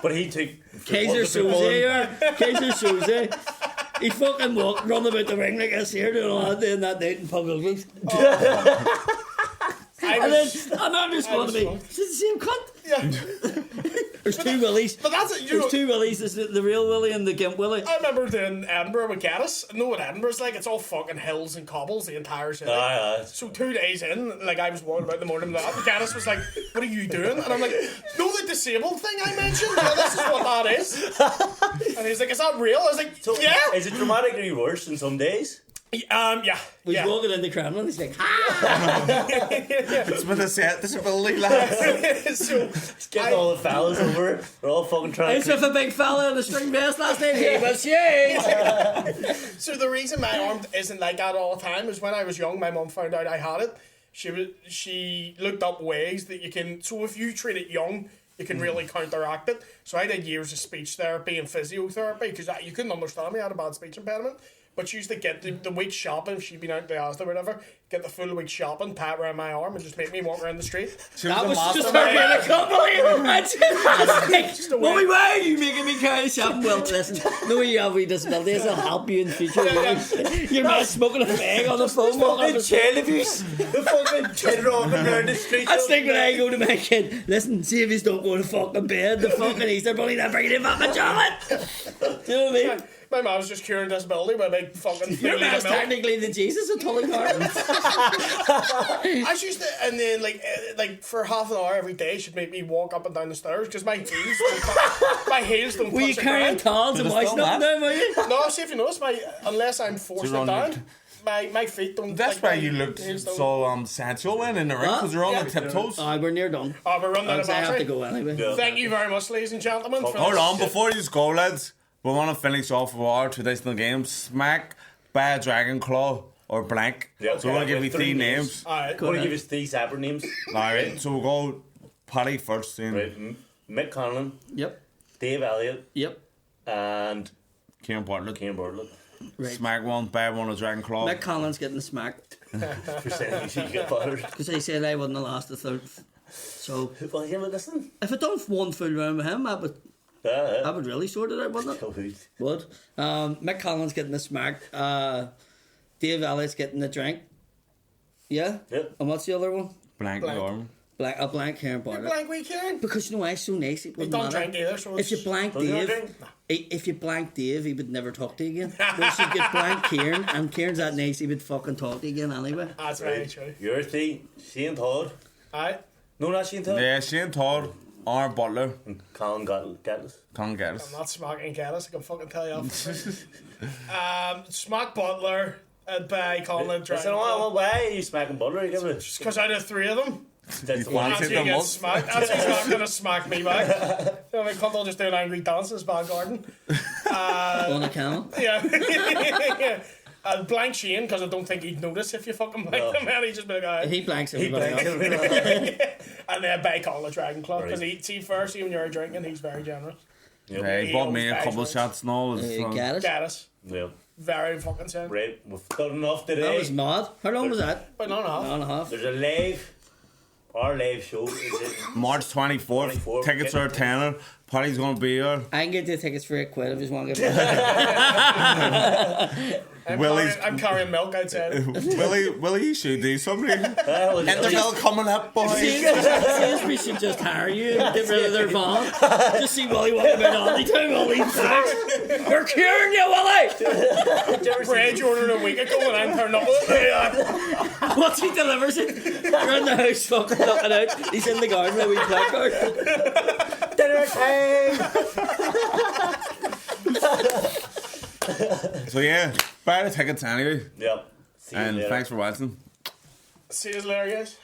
But he took Kaiser Soze, Kaiser Soze. He fucking run about the ring like this here, doing all that, doing that night in public. And then, and I'm just going to be, is it the same cunt? Yeah. There's two Willies. But that's it. There's two Willies. There's the real Willie and the Gimp Willie. I remember doing Edinburgh with Gaddis. I know what Edinburgh's like. It's all fucking hills and cobbles, the entire city. So 2 days in, like, I was walking about in the morning, and Gaddis was like, "What are you doing?" And I'm like, "No, the disabled thing I mentioned. Yeah, this is what that is." And he's like, "Is that real?" I was like, "Yeah." Is it dramatically worse in some days? Yeah. He's walking in the Kremlin. He's like, "Ha!" It's with a set disability, lads. So It's getting all the fellas over. We're all fucking trying It's with a big fella in a string vest last night. He was huge. So the reason my arm isn't like that all the time is when I was young, my mum found out I had it. She looked up ways that you can. So if you treat it young, you can really counteract it. So I did years of speech therapy and physiotherapy because you couldn't understand me. I had a bad speech impediment. But she used to get the week shopping. She'd been out to Asda or whatever. Get the full week shopping, pat around my arm, and just make me walk around the street. That was just her being a couple. Mommy, why are you making me carry the shopping? Well, listen, no, you have wee disabilities. I'll help you in the future. You're not smoking a fag on the phone. fucking child abuse. The fucking kid walking around the street. That's the thing when I go to my kid. Listen, see if he's don't go to fucking bed. The fucking Easter bunny not bringing him up my chocolate. Do you know what I mean? My mum was just curing disability with a big fucking Your thing man's of milk. technically the Jesus of Tully Gardens. I used to, and then like for half an hour every day, she'd make me walk up and down the stairs because my heels don't Were you touch the carrying ground. cards and moistening up there, were you? No, see if you notice, unless I'm forced you're it on down, my feet don't. That's like, why my you look heels don't- so sensual in the ring because you're on Yeah. the tiptoes. Aye, we're near done. Oh, we're running out of I have to battery. go anyway. Yeah. Thank you very much, ladies and gentlemen. For Hold this on, shit. before you go, lads, we want to finish off with our traditional game: smack, by a dragon claw, or blank. Yeah, So we're gonna give you three three names. names. Alright. I'm going to give us 3 separate names. Alright, so we'll go Paddy first. Then Right. Mick Conlon, Yep. Dave Elliott, Yep. and Kieran Bartlett. Kane Bartlett. Right. Smack one, bad one, a dragon claw. Mick Collins getting the smack For saying you get buttered. because I said I wouldn't have lost the third. So Well, yeah, but listen. if I done one full round with him, I would really sort it out, wouldn't it? Oh, who's- Would. Mick Collins getting the smack. Dave Elliott's getting the drink. Yeah. Yep. And what's the other one? Blank the arm. A blank Karen Bartlett. Blank weekend. Because you know why so nice. It We wouldn't don't matter. drink either, so If you it's... blank Don't you Dave, drink? if you blank Dave, he would never talk to you again. Whereas you get blank Kieran, and Kieran's that nice, he would fucking talk to you again anyway. That's very true. Your 3, Shane Todd. Alright. No, not Shane Todd. Yeah, Shane Todd, Aaron Butler, And Colin Gatlis. can't get I'm us. not smacking Gaddis, I can fucking tell you off. Smack Butler by Colin Listen, why are you smacking Butler? Give it. because out of 3 of them, That's the You one. want that's Take who them gets most. smacked. That's who's not going to smack me back. You know, my cunt just doing angry dances, bad garden. On a camel. Yeah. Blank Shane, because I don't think he'd notice if you fucking blank him, and he'd just be like, alright. He blanks He everybody blanks else. everyone. And then by Colin Dragon Club, because Right. see first, see when you're drinking, he's very generous. Yeah, he bought me a couple of shots and all. Get it? Gaddis, Yeah. very fucking sad. Right, we've done enough That today. was mad. How long was that? But no, An hour and a half. There's a our live show is it March 24th. 24th. Tickets are a tenner. Paddy's gonna be here. I can get the tickets for £8 if you just want to get I'm carrying milk outside. Willie, you should do something. well, Interval coming up, boys. Sainsbury's should just hire you and get rid of their van. Just see Willie walking about all the time, Willie. We're curing you, Willie! Bread you ordered a week ago and I'm turning up with it. Once he delivers it, you're in the house fucking looking out. He's in the garden with a wee placard. dinner time. So yeah, buy the tickets anyway. Yep. See you And later. thanks for watching. See you later, guys.